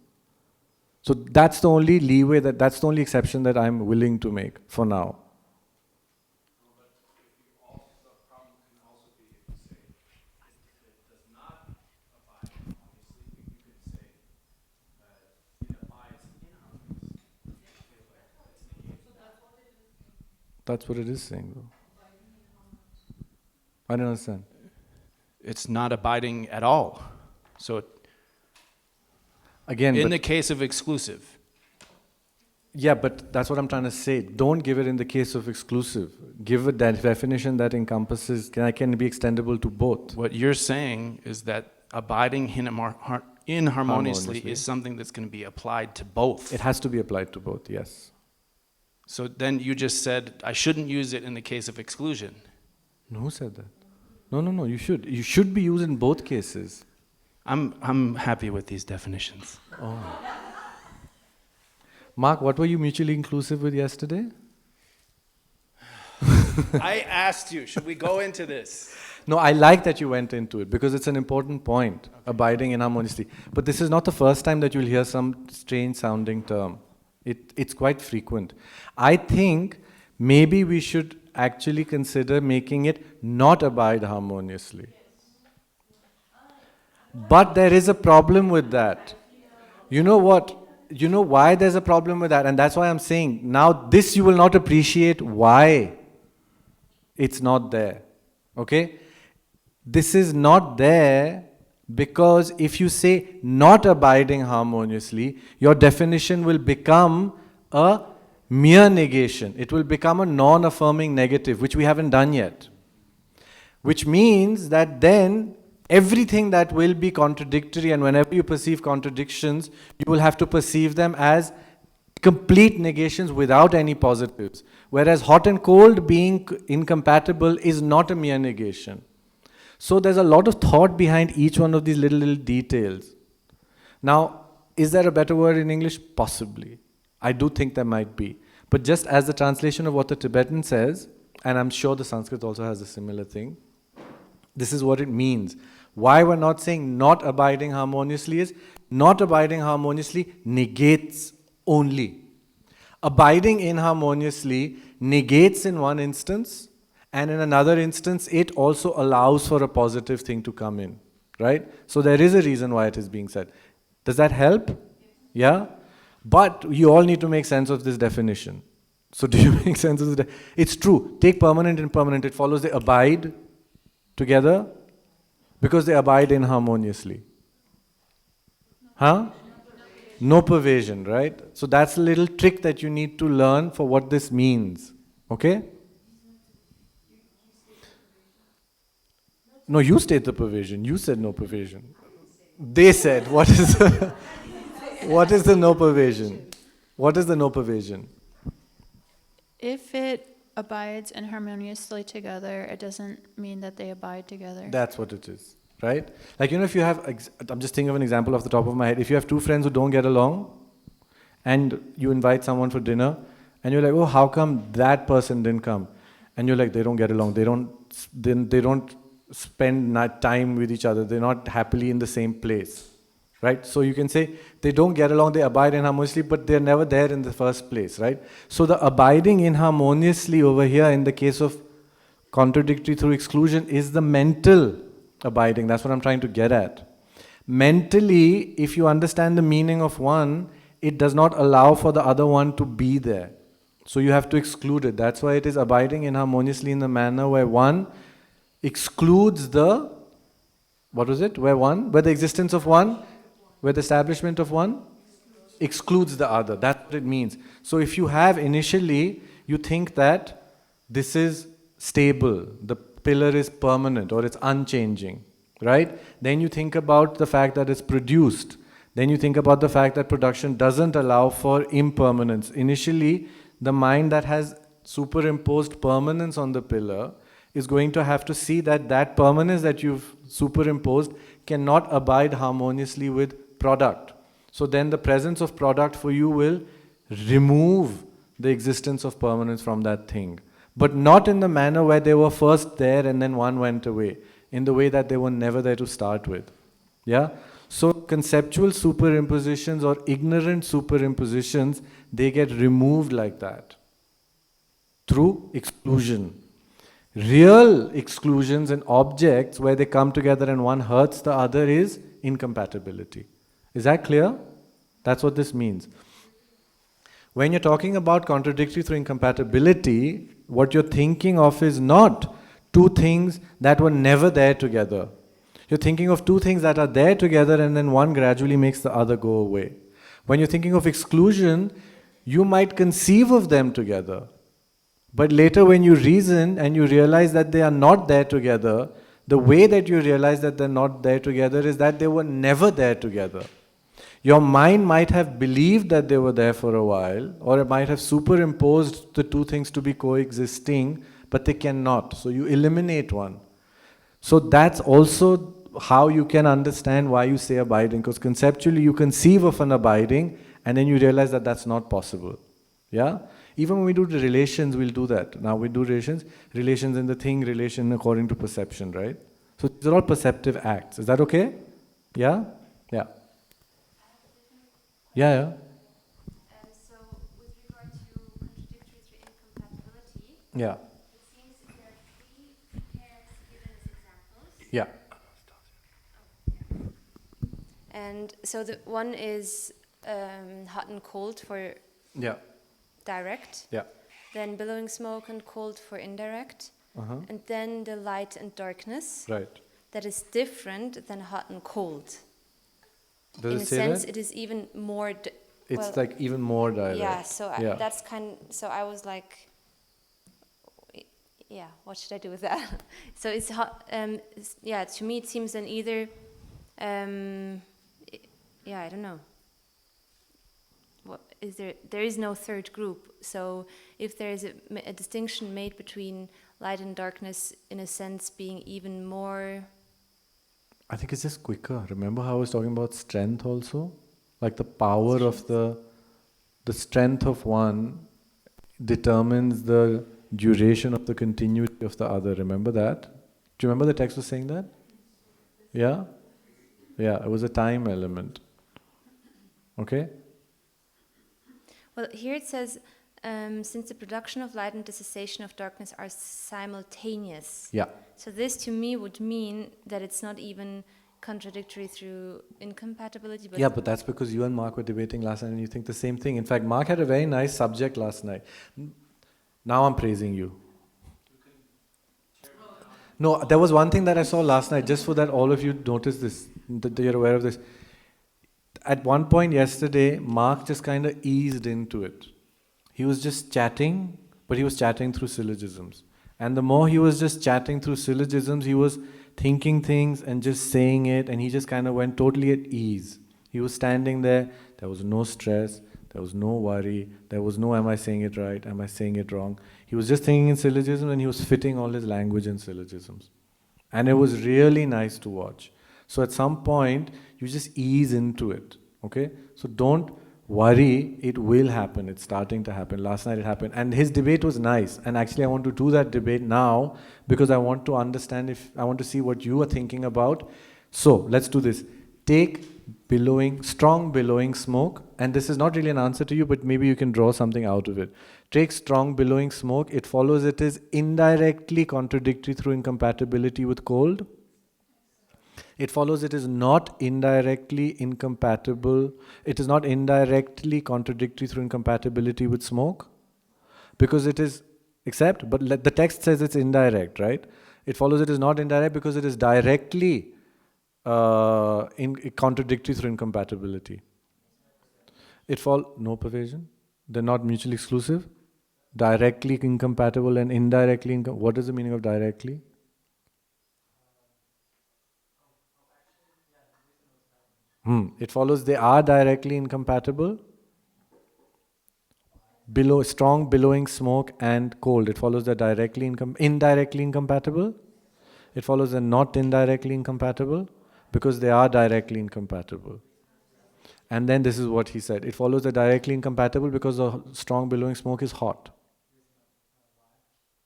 So that's the only leeway, that's the only exception that I'm willing to make for now. That's what it is saying, though. I don't understand. It's not abiding at all. So Again, in but, the case of exclusive, yeah, but that's what I'm trying to say. Don't give it in the case of exclusive. Give it that definition that encompasses, can be extendable to both. what you're saying is that abiding inharmoniously Harmoniously. is something that's going to be applied to both. It has to be applied to both, yes. So then you just said, I shouldn't use it in the case of exclusion. No, who said that? No, you should. You should be used in both cases. I'm happy with these definitions. Mark, what were you mutually inclusive with yesterday? I asked you, should we go into this? No, I like that you went into it because it's an important point, abiding inharmoniously. But this is not the first time that you'll hear some strange sounding term. It's quite frequent. I think maybe we should actually consider making it not abide harmoniously. But there is a problem with that. You know what? You know why there's a problem with that? And that's why I'm saying, now this you will not appreciate why it's not there. Okay? This is not there because if you say not abiding harmoniously, your definition will become a mere negation. It will become a non-affirming negative, which we haven't done yet. Which means that then everything that will be contradictory, and whenever you perceive contradictions, you will have to perceive them as complete negations without any positives. Whereas hot and cold being incompatible is not a mere negation. So there's a lot of thought behind each one of these little details. Now, is there a better word in English? Possibly. I do think there might be. But just as the translation of what the Tibetan says, and I'm sure the Sanskrit also has a similar thing, this is what it means. Why we're not saying not abiding harmoniously is, not abiding harmoniously negates only. Abiding inharmoniously negates in one instance, and in another instance, it also allows for a positive thing to come in. Right? So there is a reason why it is being said. Does that help? Yeah? But you all need to make sense of this definition. So do you make sense of this? It's true. Take permanent and impermanent. It follows they abide together because they abide inharmoniously. Huh? No pervasion, right? So that's a little trick that you need to learn for what this means. Okay? No, you state the pervasion. You said no pervasion. They said, what is the, what is the no pervasion? What is the no pervasion? If it abides inharmoniously together, it doesn't mean that they abide together. That's what it is, right? Like, if you have, I'm just thinking of an example off the top of my head. If you have two friends who don't get along and you invite someone for dinner and you're like, oh, how come that person didn't come? And you're like, they don't get along. They don't spend time with each other. They're not happily in the same place, right? So you can say they don't get along, they abide inharmoniously, but they're never there in the first place, right? So the abiding inharmoniously over here in the case of contradictory through exclusion is the mental abiding. That's what I'm trying to get at. Mentally, if you understand the meaning of one, it does not allow for the other one to be there. So you have to exclude it. That's why it is abiding inharmoniously in the manner where one excludes the, what was it? Where the existence of one, where the establishment of one excludes the other. That's what it means. So if you have initially, you think that this is stable, the pillar is permanent or it's unchanging, right? Then you think about the fact that it's produced. Then you think about the fact that production doesn't allow for impermanence. Initially, the mind that has superimposed permanence on the pillar is going to have to see that that permanence that you've superimposed cannot abide harmoniously with product. So then the presence of product for you will remove the existence of permanence from that thing. But not in the manner where they were first there and then one went away. In the way that they were never there to start with. Yeah? So conceptual superimpositions or ignorant superimpositions, they get removed like that. Through exclusion. Real exclusions in objects where they come together and one hurts the other is incompatibility. Is that clear? That's what this means. When you're talking about contradictory through incompatibility, what you're thinking of is not two things that were never there together. You're thinking of two things that are there together and then one gradually makes the other go away. When you're thinking of exclusion, you might conceive of them together. But later when you reason and you realize that they are not there together, the way that you realize that they're not there together is that they were never there together. Your mind might have believed that they were there for a while, or it might have superimposed the two things to be coexisting, but they cannot. So you eliminate one. So that's also how you can understand why you say abiding, because conceptually you conceive of an abiding and then you realize that that's not possible. Yeah? Even when we do the relations, we'll do that. Now we do relations in the thing, relation according to perception, right? So these are all perceptive acts. Is that okay? Yeah? Yeah. Yeah. So with regard to contradictory through incompatibility, Yeah. it seems there are three pairs given as examples. Yeah. And so the one is hot and cold for Yeah. direct, Yeah. then billowing smoke and cold for indirect, Uh-huh. and then the light and darkness Right. that is different than hot and cold. Does In it a say sense, that? it is even more. It's well, like even more direct. yeah. So Yeah. that's So I was like, yeah, what should I do with that? So it's hot. Yeah, to me it seems then either. Yeah, I don't know. What is there? There is no third group. So if there is a distinction made between light and darkness, in a sense, being even more. I think it's just quicker. Remember how I was talking about strength also? Like the power of the strength of one determines the duration of the continuity of the other. Remember that? Do you remember the text was saying that? Yeah? Yeah, it was a time element. Okay? Well, here it says, since the production of light and the cessation of darkness are simultaneous. Yeah. So this to me would mean that it's not even contradictory through incompatibility. But Yeah, but that's because you and Mark were debating last night and you think the same thing. In fact, Mark had a very nice subject last night. Now I'm praising you. No, there was one thing that I saw last night, just so that all of you notice this, that you're aware of this. At one point yesterday, Mark just kind of eased into it. He was just chatting, but he was chatting through syllogisms. And the more he was just chatting through syllogisms, he was thinking things and just saying it, and he just kind of went totally at ease. He was standing there, there was no stress, there was no worry, there was no, am I saying it right, am I saying it wrong? He was just thinking in syllogisms and he was fitting all his language in syllogisms. And it was really nice to watch. So at some point, you just ease into it, okay? So don't worry, it will happen, it's starting to happen. Last night it happened. And his debate was nice. And actually I want to do that debate now because I want to understand I want to see what you are thinking about. So, let's do this. Take strong billowing smoke, and this is not really an answer to you, but maybe you can draw something out of it. Take strong billowing smoke, it follows it is indirectly contradictory through incompatibility with cold. It follows it is not indirectly incompatible, it is not indirectly contradictory through incompatibility with smoke, because it is, but the text says it's indirect, right? It follows it is not indirect because it is directly contradictory through incompatibility. No pervasion? They're not mutually exclusive? Directly incompatible and indirectly what is the meaning of directly? It follows they are directly incompatible. Strong billowing smoke and cold. It follows they're indirectly incompatible. It follows they're not indirectly incompatible because they are directly incompatible. And then this is what he said. It follows they're directly incompatible because the strong billowing smoke is hot.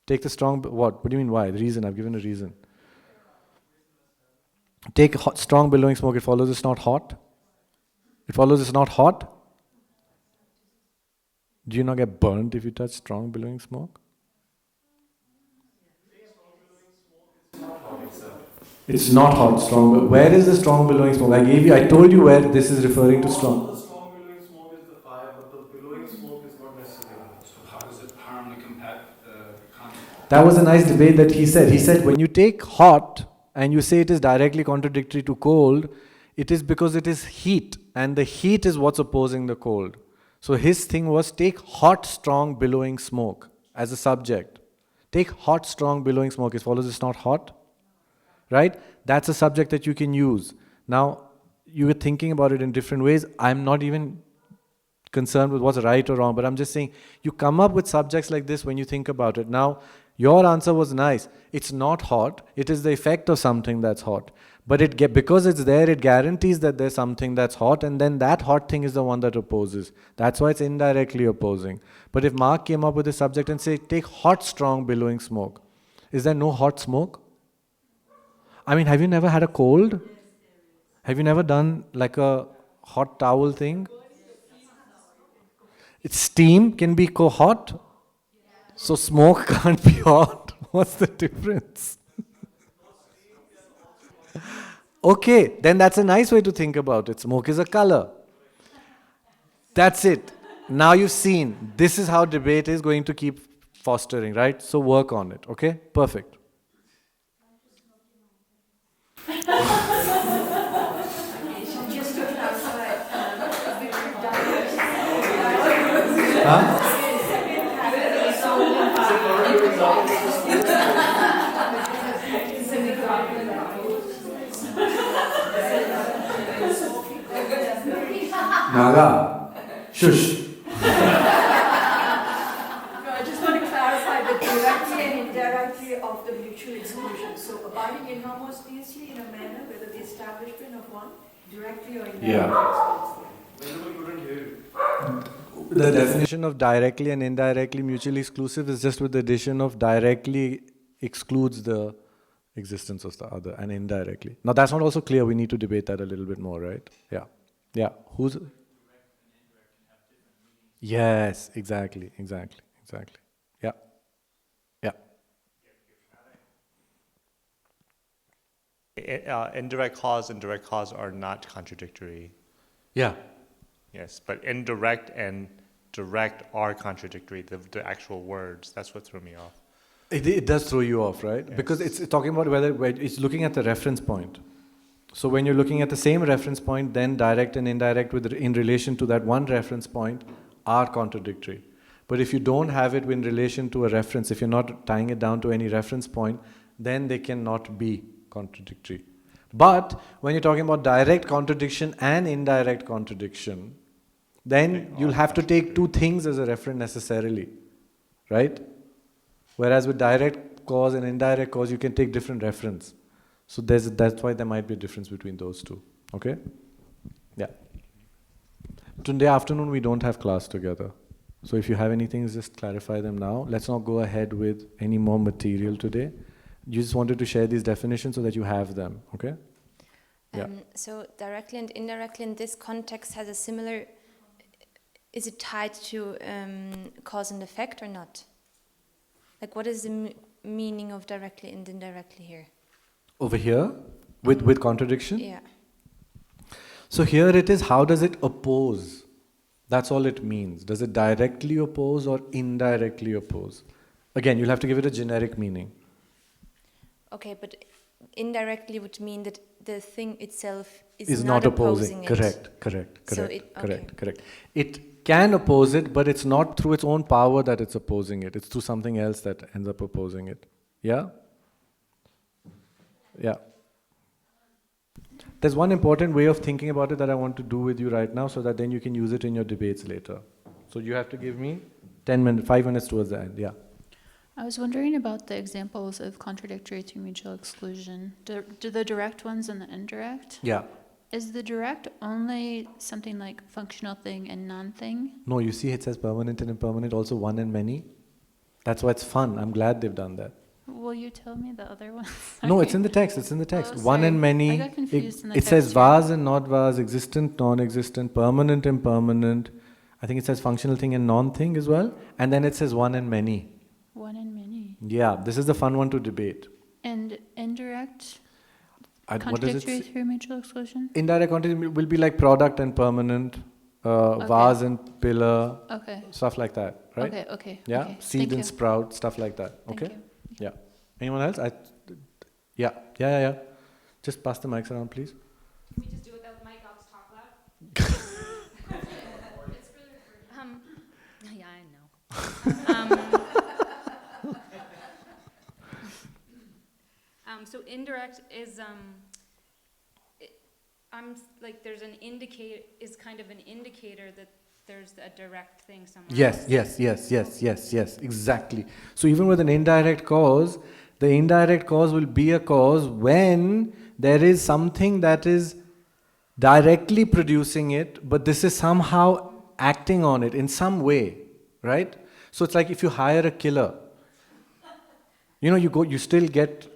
Take the strong... What? What do you mean why? The reason. I've given a reason. Take strong billowing smoke. It follows it's not hot. It follows it's not hot. Do you not get burnt if you touch strong billowing smoke? It's not hot, strong. Where is the strong billowing smoke? I told you where this is referring to strong. The strong billowing smoke is the fire, but the billowing smoke is not necessarily hot. So how does it harm the concept? That was a nice debate that he said. He said when you take hot and you say it is directly contradictory to cold, it is because it is heat, and the heat is what's opposing the cold. So his thing was take hot, strong, billowing smoke as a subject. Take hot, strong, billowing smoke. It follows it's not hot. Right? That's a subject that you can use. Now, you were thinking about it in different ways. I'm not even concerned with what's right or wrong, but I'm just saying, you come up with subjects like this when you think about it. Now, your answer was nice. It's not hot. It is the effect of something that's hot. But because it's there, it guarantees that there's something that's hot, and then that hot thing is the one that opposes. That's why it's indirectly opposing. But if Mark came up with a subject and say, take hot, strong, billowing smoke, is there no hot smoke? I mean, have you never had a cold? Have you never done like a hot towel thing? It's steam can be hot, so smoke can't be hot. What's the difference? Okay, then that's a nice way to think about it. Smoke is a color. That's it. Now you've seen. This is how debate is going to keep fostering, right? So work on it, okay? Perfect. Just to clarify, Huh? Naga, shush. No, I just want to clarify the directly and indirectly of the mutual exclusion. So abiding inharmoniously in a manner, whether the establishment of one, directly or indirectly. Yeah. When we couldn't hear you. The definition of directly and indirectly mutually exclusive is just with the addition of directly excludes the existence of the other and indirectly. Now that's not also clear. We need to debate that a little bit more, right? Yeah. Yeah. Who's... Yes, exactly. Yeah. Indirect cause and direct cause are not contradictory. Yeah. Yes, but indirect and direct are contradictory, the actual words. That's what threw me off. It does throw you off, right? Yes. Because it's talking about whether it's looking at the reference point. So when you're looking at the same reference point, then direct and indirect in relation to that one reference point are contradictory. But if you don't have it in relation to a reference, if you're not tying it down to any reference point, then they cannot be contradictory. But when you're talking about direct contradiction and indirect contradiction, then you'll have to take two things as a reference necessarily, right? Whereas with direct cause and indirect cause, you can take different reference. So that's why there might be a difference between those two. Okay? Yeah. Today afternoon we don't have class together. So if you have anything, just clarify them now. Let's not go ahead with any more material today. You just wanted to share these definitions so that you have them. Okay? Yeah. So directly and indirectly in this context has a similar, is it tied to cause and effect or not? Like what is the meaning of directly and indirectly here? Over here, with contradiction? Yeah. So here it is, how does it oppose? That's all it means. Does it directly oppose or indirectly oppose? Again, you'll have to give it a generic meaning. Okay, but indirectly would mean that the thing itself is not opposing. it. Correct. It can oppose it, but it's not through its own power that it's opposing it. It's through something else that ends up opposing it. Yeah? Yeah. There's one important way of thinking about it that I want to do with you right now so that then you can use it in your debates later. So you have to give me 5 minutes towards the end. Yeah. I was wondering about the examples of contradictory to mutual exclusion. Do the direct ones and the indirect? Yeah. Is the direct only something like functional thing and non-thing? No, you see it says permanent and impermanent, also one and many. That's why it's fun. I'm glad they've done that. Will you tell me the other ones? No, it's in the text. It's in the text. Oh, One sorry. and many. I got confused in the It says text. vase and not vase, existent, non-existent, permanent, impermanent. I think it says functional thing and non-thing as well. And then it says one and many. One and many. Yeah, this is the fun one to debate. And indirect? What does it Contradictory say? through mutual exclusion? Indirect contradiction will be like product and permanent, vase and pillar, Okay. stuff like that, right? Okay. Yeah, Okay. seed Thank and you. sprout, stuff like that. Thank Okay. you. Yeah. Anyone else? Yeah. Just pass the mics around, please. Can we just do it without the mic? I'll just talk loud. Yeah, I know. So indirect is there's an indicator, is kind of an indicator that there's a direct thing somewhere. Yes, exactly. So even with an indirect cause, the indirect cause will be a cause when there is something that is directly producing it, but this is somehow acting on it in some way, right? So it's like if you hire a killer, you still get,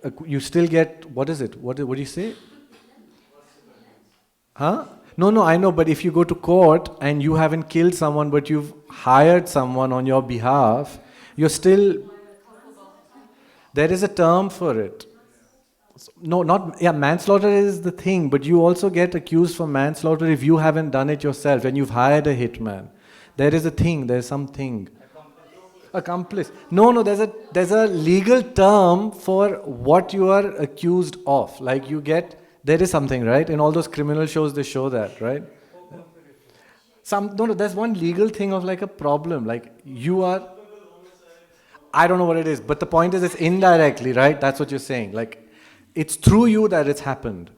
what is it? What do you say? Huh? No, I know, but if you go to court and you haven't killed someone, but you've hired someone on your behalf, you're still... There is a term for it. No, not, yeah, manslaughter is the thing, but you also get accused for manslaughter if you haven't done it yourself and you've hired a hitman. There is a thing, there's something. Accomplice. No, there's a legal term for what you are accused of. Like you get, there is something, right? In all those criminal shows, they show that, right? There's one legal thing of like a problem. Like you are, I don't know what it is, but the point is it's indirectly, right? That's what you're saying. Like it's through you that it's happened,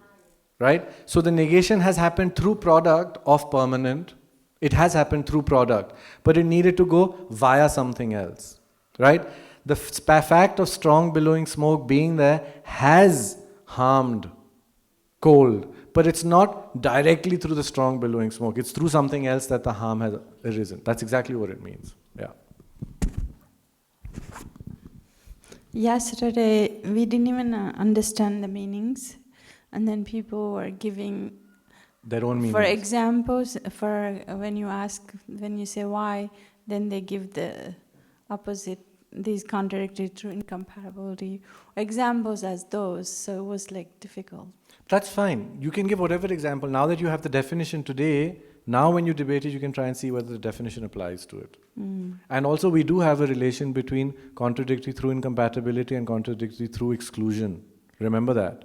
right? So the negation has happened through product of permanent. It has happened through product, but it needed to go via something else, right? The fact of strong billowing smoke being there has harmed cold, but it's not directly through the strong billowing smoke. It's through something else that the harm has arisen. That's exactly what it means. Yeah. Yesterday, we didn't even understand the meanings, and then people were giving their own meanings. For examples, for when you say why, then they give the opposite, these contradictory, true, incompatibility examples as those. So it was like difficult. That's fine. You can give whatever example. Now that you have the definition today, now when you debate it, you can try and see whether the definition applies to it. And also we do have a relation between contradictory through incompatibility and contradictory through exclusion. Remember that?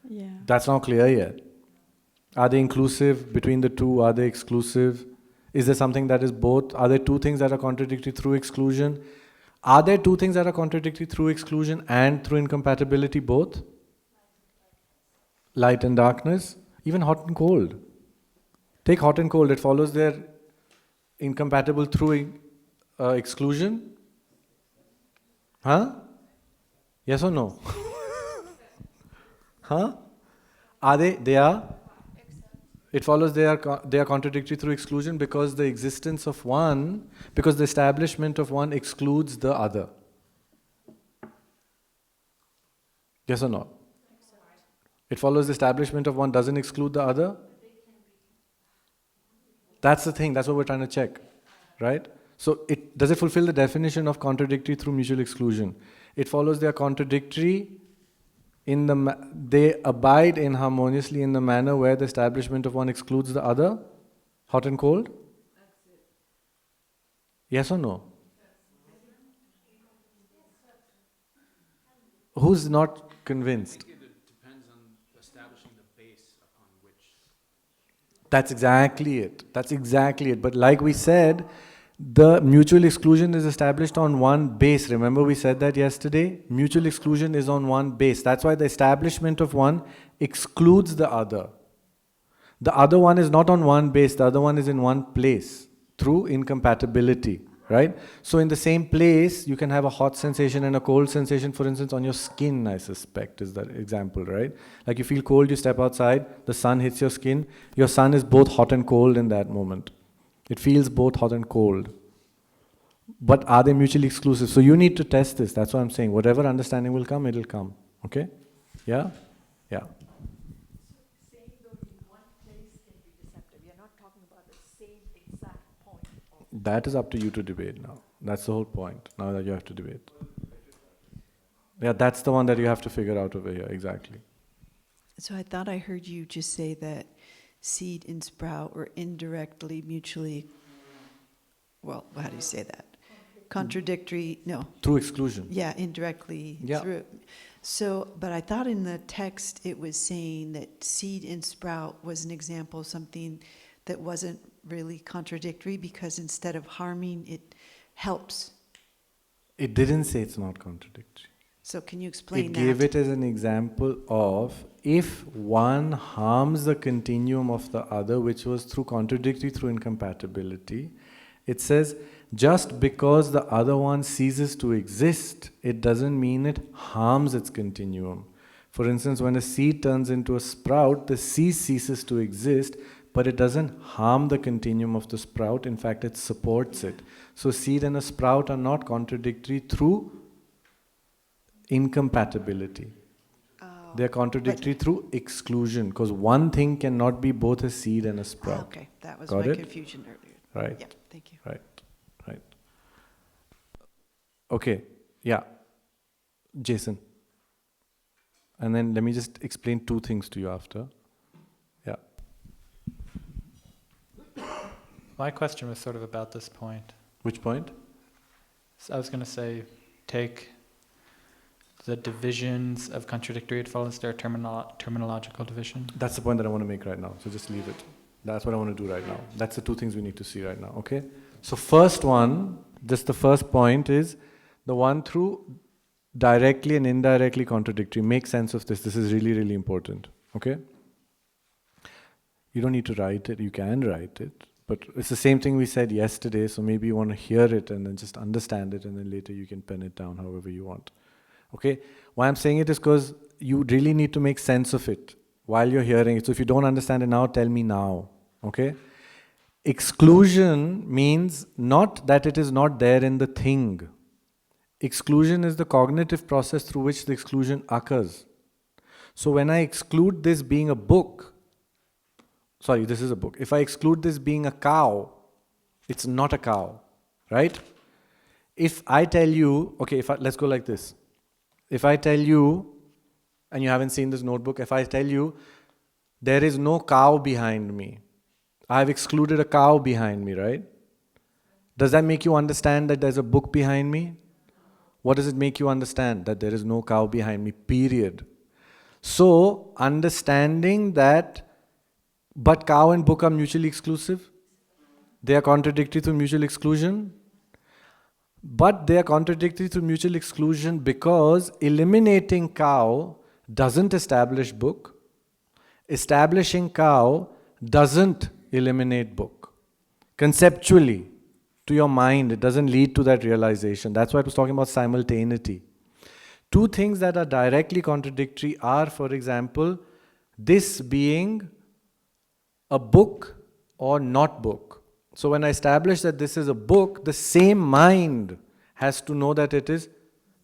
Yeah. That's not clear yet. Are they inclusive between the two? Are they exclusive? Is there something that is both? Are there two things that are contradictory through exclusion? Are there two things that are contradictory through exclusion and through incompatibility both? Light and darkness, even hot and cold. Take hot and cold, it follows they're incompatible through exclusion? Huh? Yes or no? Huh? Are they? They are? It follows they are contradictory through exclusion because the existence of one, because the establishment of one excludes the other. Yes or no? It follows the establishment of one doesn't exclude the other? That's the thing, that's what we're trying to check, right? So does it fulfill the definition of contradictory through mutual exclusion? It follows they are contradictory they abide inharmoniously in the manner where the establishment of one excludes the other? Hot and cold? Yes or no? Who's not convinced? I think it depends on establishing the base upon which. That's exactly it. That's exactly it. But like we said, the mutual exclusion is established on one base. Remember we said that yesterday? Mutual exclusion is on one base. That's why the establishment of one excludes the other. The other one is not on one base, the other one is in one place through incompatibility, right? So in the same place, you can have a hot sensation and a cold sensation, for instance, on your skin, I suspect, is that example, right? Like you feel cold, you step outside, the sun hits your skin, your sun is both hot and cold in that moment. It feels both hot and cold. But are they mutually exclusive? So you need to test this. That's what I'm saying. Whatever understanding will come, it'll come. Okay? Yeah? Yeah. Saying those in one place can be deceptive. You're not talking about the same exact point. That is up to you to debate now. That's the whole point. Now that you have to debate. Yeah, that's the one that you have to figure out over here. Exactly. So I thought I heard you just say that seed and sprout were indirectly mutually, well, how do you say that? Contradictory, no. Through exclusion. Yeah, indirectly through. So, but I thought in the text it was saying that seed and sprout was an example of something that wasn't really contradictory because instead of harming, it helps. It didn't say it's not contradictory. So can you explain It that? gave it as an example of if one harms the continuum of the other, which was through contradictory, through incompatibility, it says just because the other one ceases to exist, it doesn't mean it harms its continuum. For instance, when a seed turns into a sprout, the seed ceases to exist, but it doesn't harm the continuum of the sprout. In fact, it supports it. So seed and a sprout are not contradictory through incompatibility. They are contradictory through exclusion, because one thing cannot be both a seed and a sprout. Okay, that was Got my it? confusion earlier. Right. Yeah, thank you. Right. Right. Okay. Yeah. Jason. and then let me just explain two things to you after. Yeah. My question was sort of about this point. Which point? So I was going to say, take the divisions of contradictory, it follows their terminological division. That's the point that I want to make right now. So just leave it. That's what I want to do right now. That's the two things we need to see right now. Okay? So first one, just the first point is the one through directly and indirectly contradictory. Make sense of this. This is really, really important. Okay? You don't need to write it. You can write it. But it's the same thing we said yesterday. So maybe you want to hear it and then just understand it, and then later you can pen it down however you want. Okay? Why I'm saying it is because you really need to make sense of it while you're hearing it. So if you don't understand it now, tell me now. Okay? Exclusion means not that it is not there in the thing. Exclusion is the cognitive process through which the exclusion occurs. So when I exclude this being a book, sorry, this is a book. If I exclude this being a cow, it's not a cow, right? If I tell you, okay, let's go like this. If I tell you, and you haven't seen this notebook, if I tell you, there is no cow behind me, I've excluded a cow behind me, right? Does that make you understand that there's a book behind me? What does it make you understand? That there is no cow behind me, period. So, understanding that, but cow and book are mutually exclusive, they are contradictory through mutual exclusion, but they are contradictory through mutual exclusion because eliminating cow doesn't establish book. Establishing cow doesn't eliminate book. Conceptually, to your mind, it doesn't lead to that realization. That's why I was talking about simultaneity. Two things that are directly contradictory are, for example, this being a book or not book. So when I establish that this is a book, the same mind has to know that it is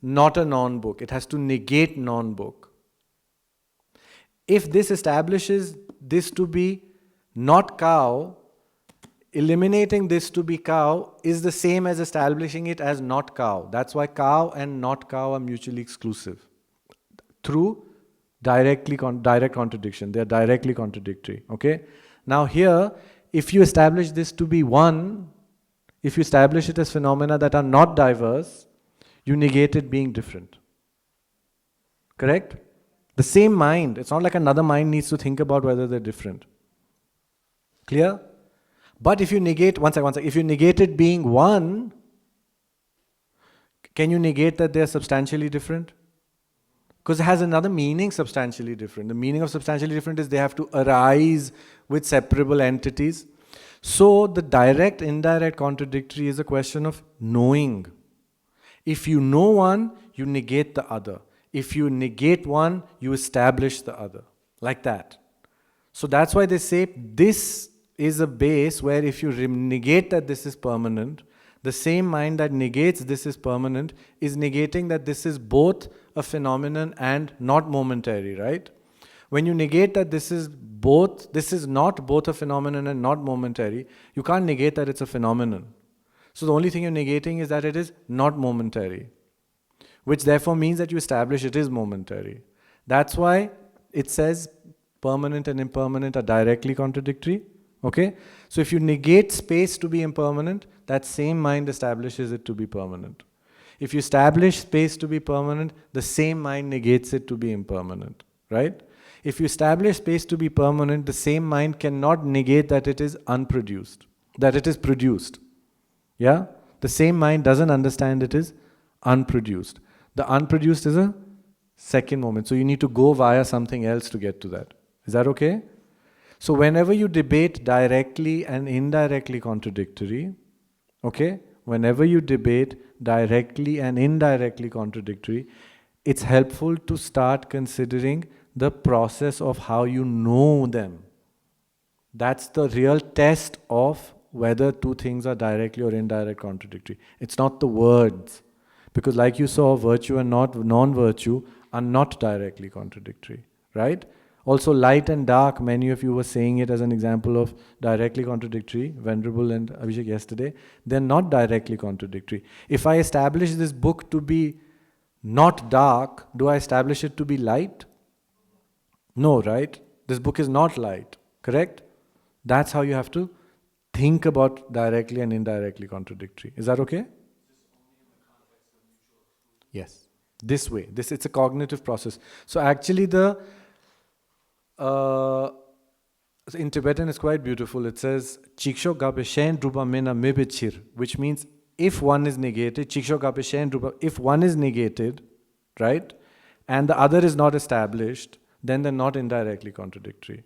not a non-book. It has to negate non-book. If this establishes this to be not cow, eliminating this to be cow is the same as establishing it as not cow. That's why cow and not cow are mutually exclusive. Through direct contradiction. They are directly contradictory. Okay? Now here, if you establish this to be one, if you establish it as phenomena that are not diverse, you negate it being different. Correct? The same mind. It's not like another mind needs to think about whether they're different. Clear? But if you negate, one second, if you negate it being one, can you negate that they're substantially different? Because it has another meaning, substantially different. The meaning of substantially different is they have to arise with separable entities. So the direct, indirect, contradictory is a question of knowing. If you know one, you negate the other. If you negate one, you establish the other. Like that. So that's why they say this is a base where if you negate that this is permanent, the same mind that negates this is permanent is negating that this is both a phenomenon and not momentary, right? When you negate that this is not both a phenomenon and not momentary, you can't negate that it's a phenomenon. So the only thing you're negating is that it is not momentary, which therefore means that you establish it is momentary. That's why it says permanent and impermanent are directly contradictory. Okay? So if you negate space to be impermanent, that same mind establishes it to be permanent. If you establish space to be permanent, the same mind negates it to be impermanent. Right? If you establish space to be permanent, the same mind cannot negate that it is unproduced, that it is produced. Yeah? The same mind doesn't understand it is unproduced. The unproduced is a second moment. So you need to go via something else to get to that. Is that okay? So whenever you debate directly and indirectly contradictory, okay, whenever you debate directly and indirectly contradictory, it's helpful to start considering the process of how you know them. That's the real test of whether two things are directly or indirect contradictory. It's not the words. Because like you saw, virtue and non-virtue are not directly contradictory, right? Also, light and dark, many of you were saying it as an example of directly contradictory, Venerable and Abhishek yesterday. They're not directly contradictory. If I establish this book to be not dark, do I establish it to be light? No, right? This book is not light, correct? That's how you have to think about directly and indirectly contradictory. Is that okay? Yes. This way. It's a cognitive process. So actually in Tibetan it's quite beautiful. It says Chiksho gape shen drupa mena mebechir, which means if one is negated, Chiksho gape shen drupa, if one is negated, right, and the other is not established, then they're not indirectly contradictory.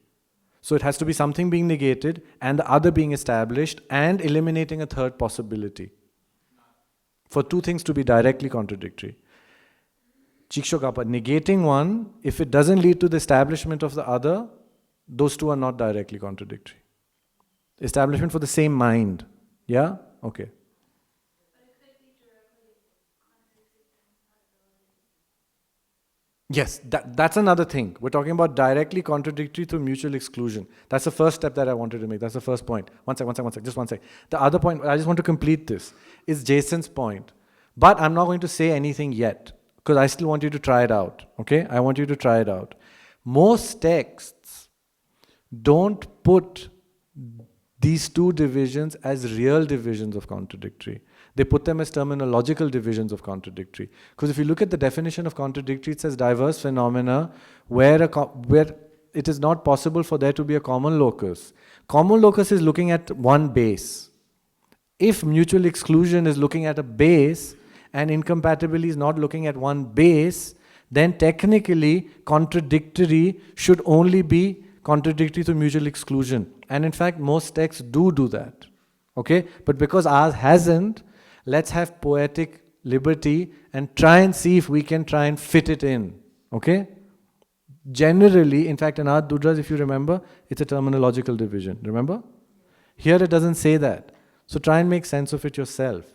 So it has to be something being negated and the other being established and eliminating a third possibility. For two things to be directly contradictory. Chikshokapa, negating one, if it doesn't lead to the establishment of the other, those two are not directly contradictory. Establishment for the same mind. Yeah? Okay. Yes, that's another thing. We're talking about directly contradictory through mutual exclusion. That's the first step that I wanted to make. That's the first point. One sec, just one sec. The other point, I just want to complete this, is Jason's point. But I'm not going to say anything yet, because I still want you to try it out. Okay? I want you to try it out. Most texts don't put these two divisions as real divisions of contradictory. They put them as terminological divisions of contradictory. Because if you look at the definition of contradictory, it says diverse phenomena where it is not possible for there to be a common locus. Common locus is looking at one base. If mutual exclusion is looking at a base and incompatibility is not looking at one base, then technically contradictory should only be contradictory to mutual exclusion. And in fact, most texts do that. Okay? But because ours hasn't, let's have poetic liberty and try and see if we can try and fit it in. Okay? Generally, in fact, in our Dudras, if you remember, it's a terminological division. Remember? Here it doesn't say that. So try and make sense of it yourself.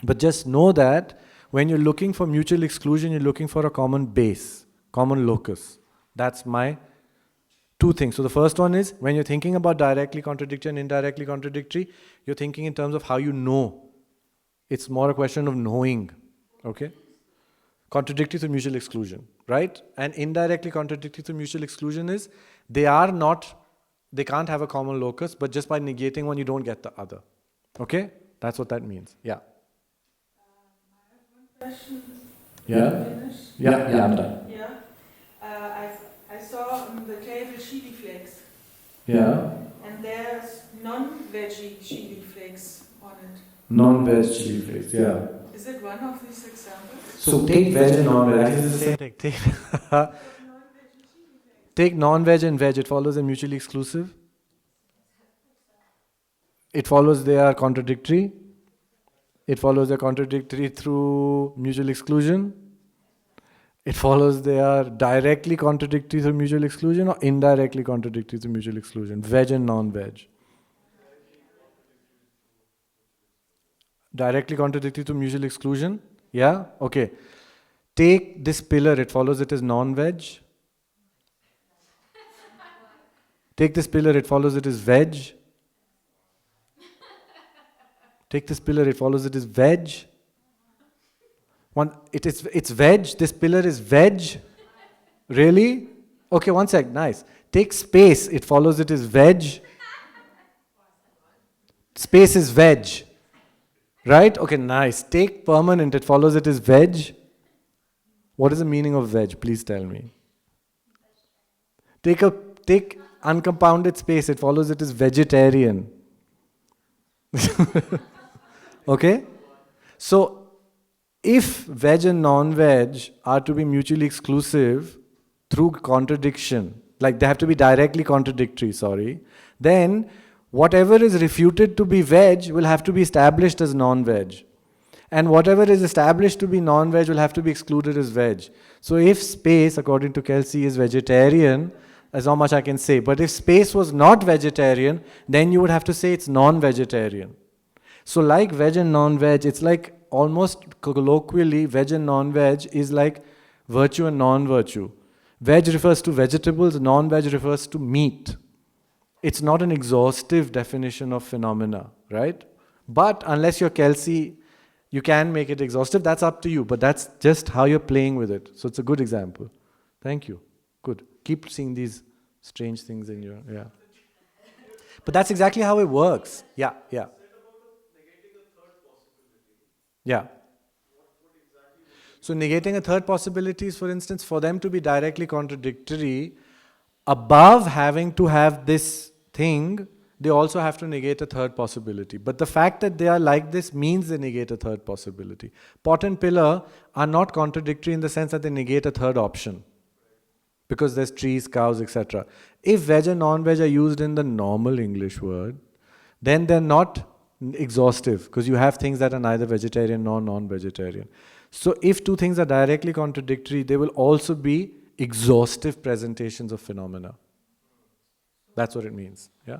But just know that when you're looking for mutual exclusion, you're looking for a common base, common locus. That's my two things. So the first one is, when you're thinking about directly contradictory and indirectly contradictory, you're thinking in terms of how you know. It's more a question of knowing. Okay? Contradictory to mutual exclusion, right? And indirectly contradictory to mutual exclusion is, they can't have a common locus, but just by negating one, you don't get the other. Okay? That's what that means. Yeah. Question. Yeah? Yeah, I'm done. Yeah. I saw on the table chili flakes. Yeah. And there's non-veggie chili flakes on it. Non-veg chili flakes, yeah. Is it one of these examples? So take veg and non-veg. Actually, it's the same thing. Take non-veg and veg. It follows they're mutually exclusive. It follows they are contradictory. It follows they're contradictory through mutual exclusion. It follows they are directly contradictory through mutual exclusion or indirectly contradictory through mutual exclusion. Veg and non-veg. Directly contradictory to mutual exclusion? Yeah? Okay. Take this pillar, it follows it is non-veg. Take this pillar, it follows it is veg. Take this pillar, it follows it is veg. It's veg, this pillar is veg. Really? Okay, one sec, nice. Take space, it follows it is veg. Space is veg. Right? Okay, nice. Take permanent, it follows it is veg. What is the meaning of veg? Please tell me. Take uncompounded space, it follows it is vegetarian. Okay? So, if veg and non-veg are to be mutually exclusive through contradiction, like they have to be directly contradictory, then whatever is refuted to be veg will have to be established as non-veg. And whatever is established to be non-veg will have to be excluded as veg. So if space, according to Kelsey, is vegetarian, that's how much I can say. But if space was not vegetarian, then you would have to say it's non-vegetarian. So like veg and non-veg, it's like almost colloquially, veg and non-veg is like virtue and non-virtue. Veg refers to vegetables, non-veg refers to meat. It's not an exhaustive definition of phenomena, right? But unless you're Kelsey, you can make it exhaustive. That's up to you, but that's just how you're playing with it. So it's a good example. Thank you. Good. keep seeing these strange things in your, yeah. But that's exactly how it works. Yeah, yeah. Yeah. So negating a third possibility is, for instance, for them to be directly contradictory, above having to have this thing, they also have to negate a third possibility. But the fact that they are like this means they negate a third possibility. Pot and pillar are not contradictory in the sense that they negate a third option. Because there's trees, cows, etc. If veg and non-veg are used in the normal English word, then they're not exhaustive, because you have things that are neither vegetarian nor non-vegetarian. So if two things are directly contradictory, they will also be exhaustive presentations of phenomena. That's what it means. Yeah?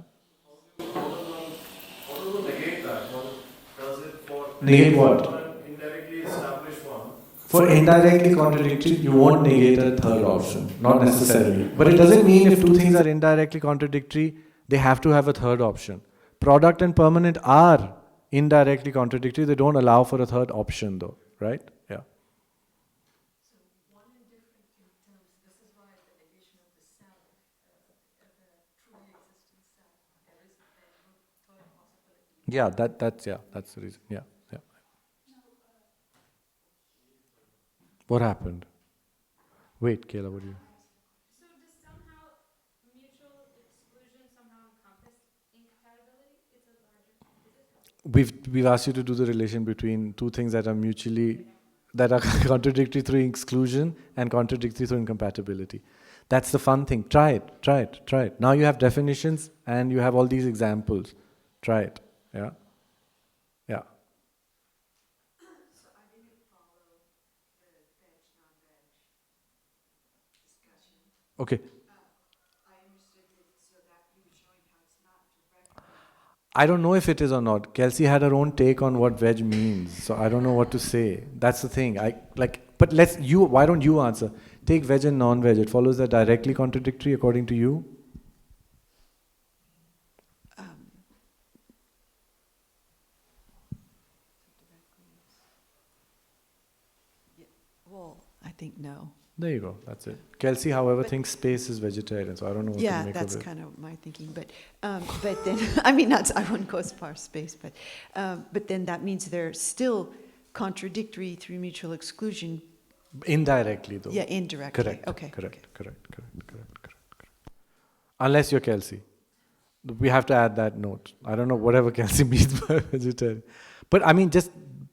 How do you negate that? Does it for Negate what? indirectly establish one? For indirectly contradictory, you won't negate a third option. Not necessarily. But it doesn't mean if two things are indirectly contradictory, they have to have a third option. Product and permanent are indirectly contradictory. They don't allow for a third option though. Right? Yeah. Yeah, that's the reason. Yeah, yeah. What happened? Wait, Kayla, what do you? So does somehow mutual exclusion somehow encompass incompatibility? It's a larger. We've asked you to do the relation between two things that are contradictory through exclusion and contradictory through incompatibility. That's the fun thing. Try it. Now you have definitions and you have all these examples. Try it. Yeah? Yeah. So I didn't follow the veg, non-veg discussion. Okay. I understood that, so that you were showing how it's not directly. I don't know if it is or not. Kelsey had her own take on what veg means, so I don't know what to say. That's the thing. But why don't you answer? Take veg and non-veg. It follows that directly contradictory according to you? Well, I think no. There you go. That's it. Kelsey, however, thinks space is vegetarian, so I don't know what to make of it. Yeah, that's kind of my thinking. But then, I mean, I wouldn't go as far as space, but then that means they're still contradictory through mutual exclusion. Indirectly, though. Yeah, indirectly. Correct. Okay. Correct. Unless you're Kelsey. We have to add that note. I don't know whatever Kelsey means by vegetarian. But I mean, just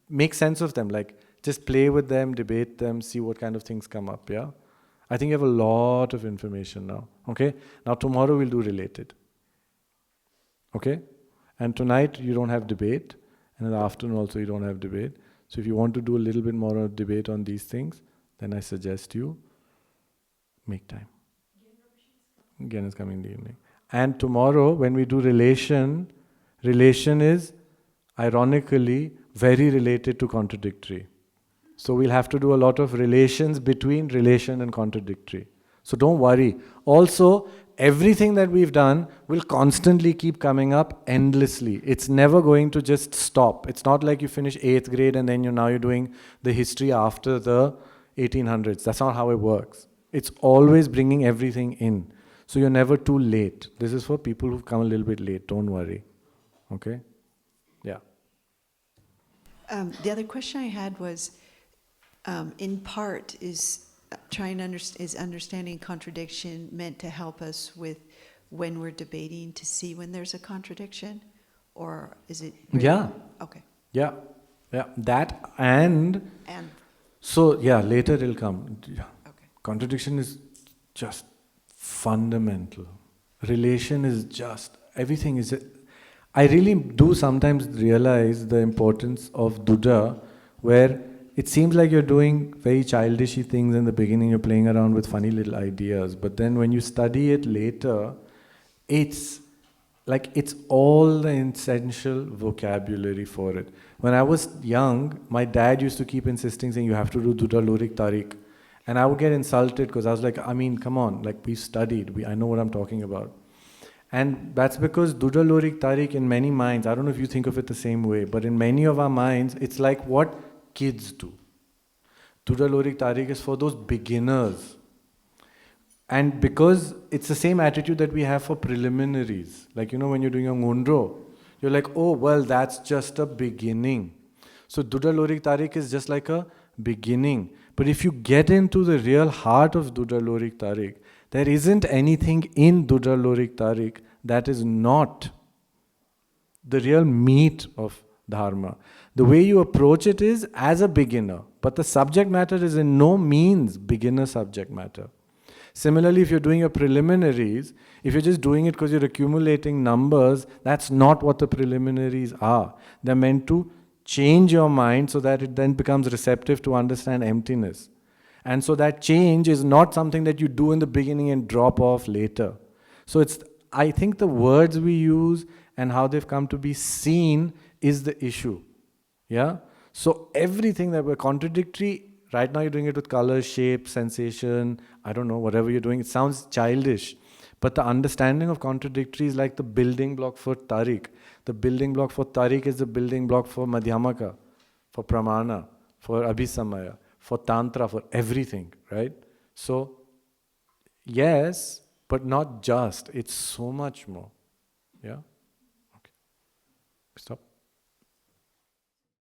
make sense of them. Like, just play with them, debate them, see what kind of things come up, yeah? I think you have a lot of information now, okay? Now tomorrow we'll do related, okay? And tonight you don't have debate, and in the afternoon also you don't have debate. So if you want to do a little bit more of debate on these things, then I suggest you make time. Again, it's coming in the evening. And tomorrow when we do relation is ironically very related to contradictory. So we'll have to do a lot of relations between relation and contradictory. So don't worry. Also, everything that we've done will constantly keep coming up endlessly. It's never going to just stop. It's not like you finish 8th grade and then you're doing the history after the 1800s. That's not how it works. It's always bringing everything in. So you're never too late. This is for people who've come a little bit late. Don't worry. Okay? Yeah. The other question I had was, in part, is understanding contradiction meant to help us with when we're debating to see when there's a contradiction, or is it? Yeah. Okay. Yeah. That and. So yeah, later it'll come. Yeah. Okay. Contradiction is just fundamental. Relation is just everything is. I really do sometimes realize the importance of Duda, where it seems like you're doing very childishy things in the beginning, you're playing around with funny little ideas, but then when you study it later, it's all the essential vocabulary for it. When I was young, my dad used to keep insisting saying, you have to do Duda Lurik Tariq. And I would get insulted because I was like, I mean, come on, like we studied, I know what I'm talking about. And that's because Duda Lurik Tariq in many minds, I don't know if you think of it the same way, but in many of our minds, it's like what kids do. Duda Lurik Tariq is for those beginners. And because it's the same attitude that we have for preliminaries. Like, when you're doing a ngondro, you're like, oh, well, that's just a beginning. So Dudra Lorik Tarik is just like a beginning. But if you get into the real heart of Dudra Lorik Tarik, there isn't anything in Dudra Lorik Tarik that is not the real meat of Dharma. The way you approach it is as a beginner, but the subject matter is in no means beginner subject matter. Similarly, if you're doing your preliminaries, if you're just doing it because you're accumulating numbers, that's not what the preliminaries are. They're meant to change your mind so that it then becomes receptive to understand emptiness. And so that change is not something that you do in the beginning and drop off later. So I think the words we use and how they've come to be seen is the issue. Yeah? So everything that we're contradictory, right now you're doing it with color, shape, sensation, I don't know, whatever you're doing, it sounds childish. But the understanding of contradictory is like the building block for Tarik. The building block for Tarik is the building block for Madhyamaka, for Pramana, for Abhisamaya, for Tantra, for everything, right? So, yes, but not just. It's so much more. Yeah?